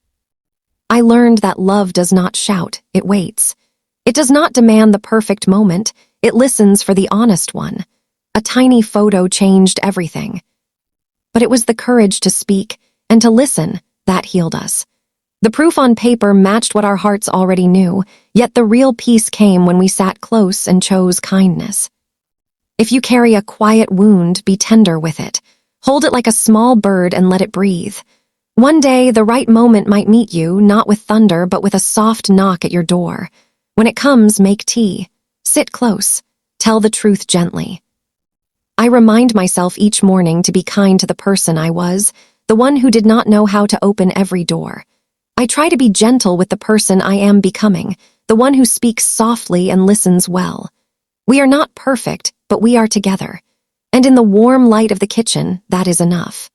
I learned that love does not shout, it waits. It does not demand the perfect moment, it listens for the honest one. A tiny photo changed everything. But it was the courage to speak and to listen that healed us. The proof on paper matched what our hearts already knew, yet the real peace came when we sat close and chose kindness. If you carry a quiet wound, be tender with it. Hold it like a small bird and let it breathe. One day, the right moment might meet you, not with thunder, but with a soft knock at your door. When it comes, make tea. Sit close. Tell the truth gently. I remind myself each morning to be kind to the person I was, the one who did not know how to open every door. I try to be gentle with the person I am becoming, the one who speaks softly and listens well. We are not perfect, but we are together. And in the warm light of the kitchen, that is enough.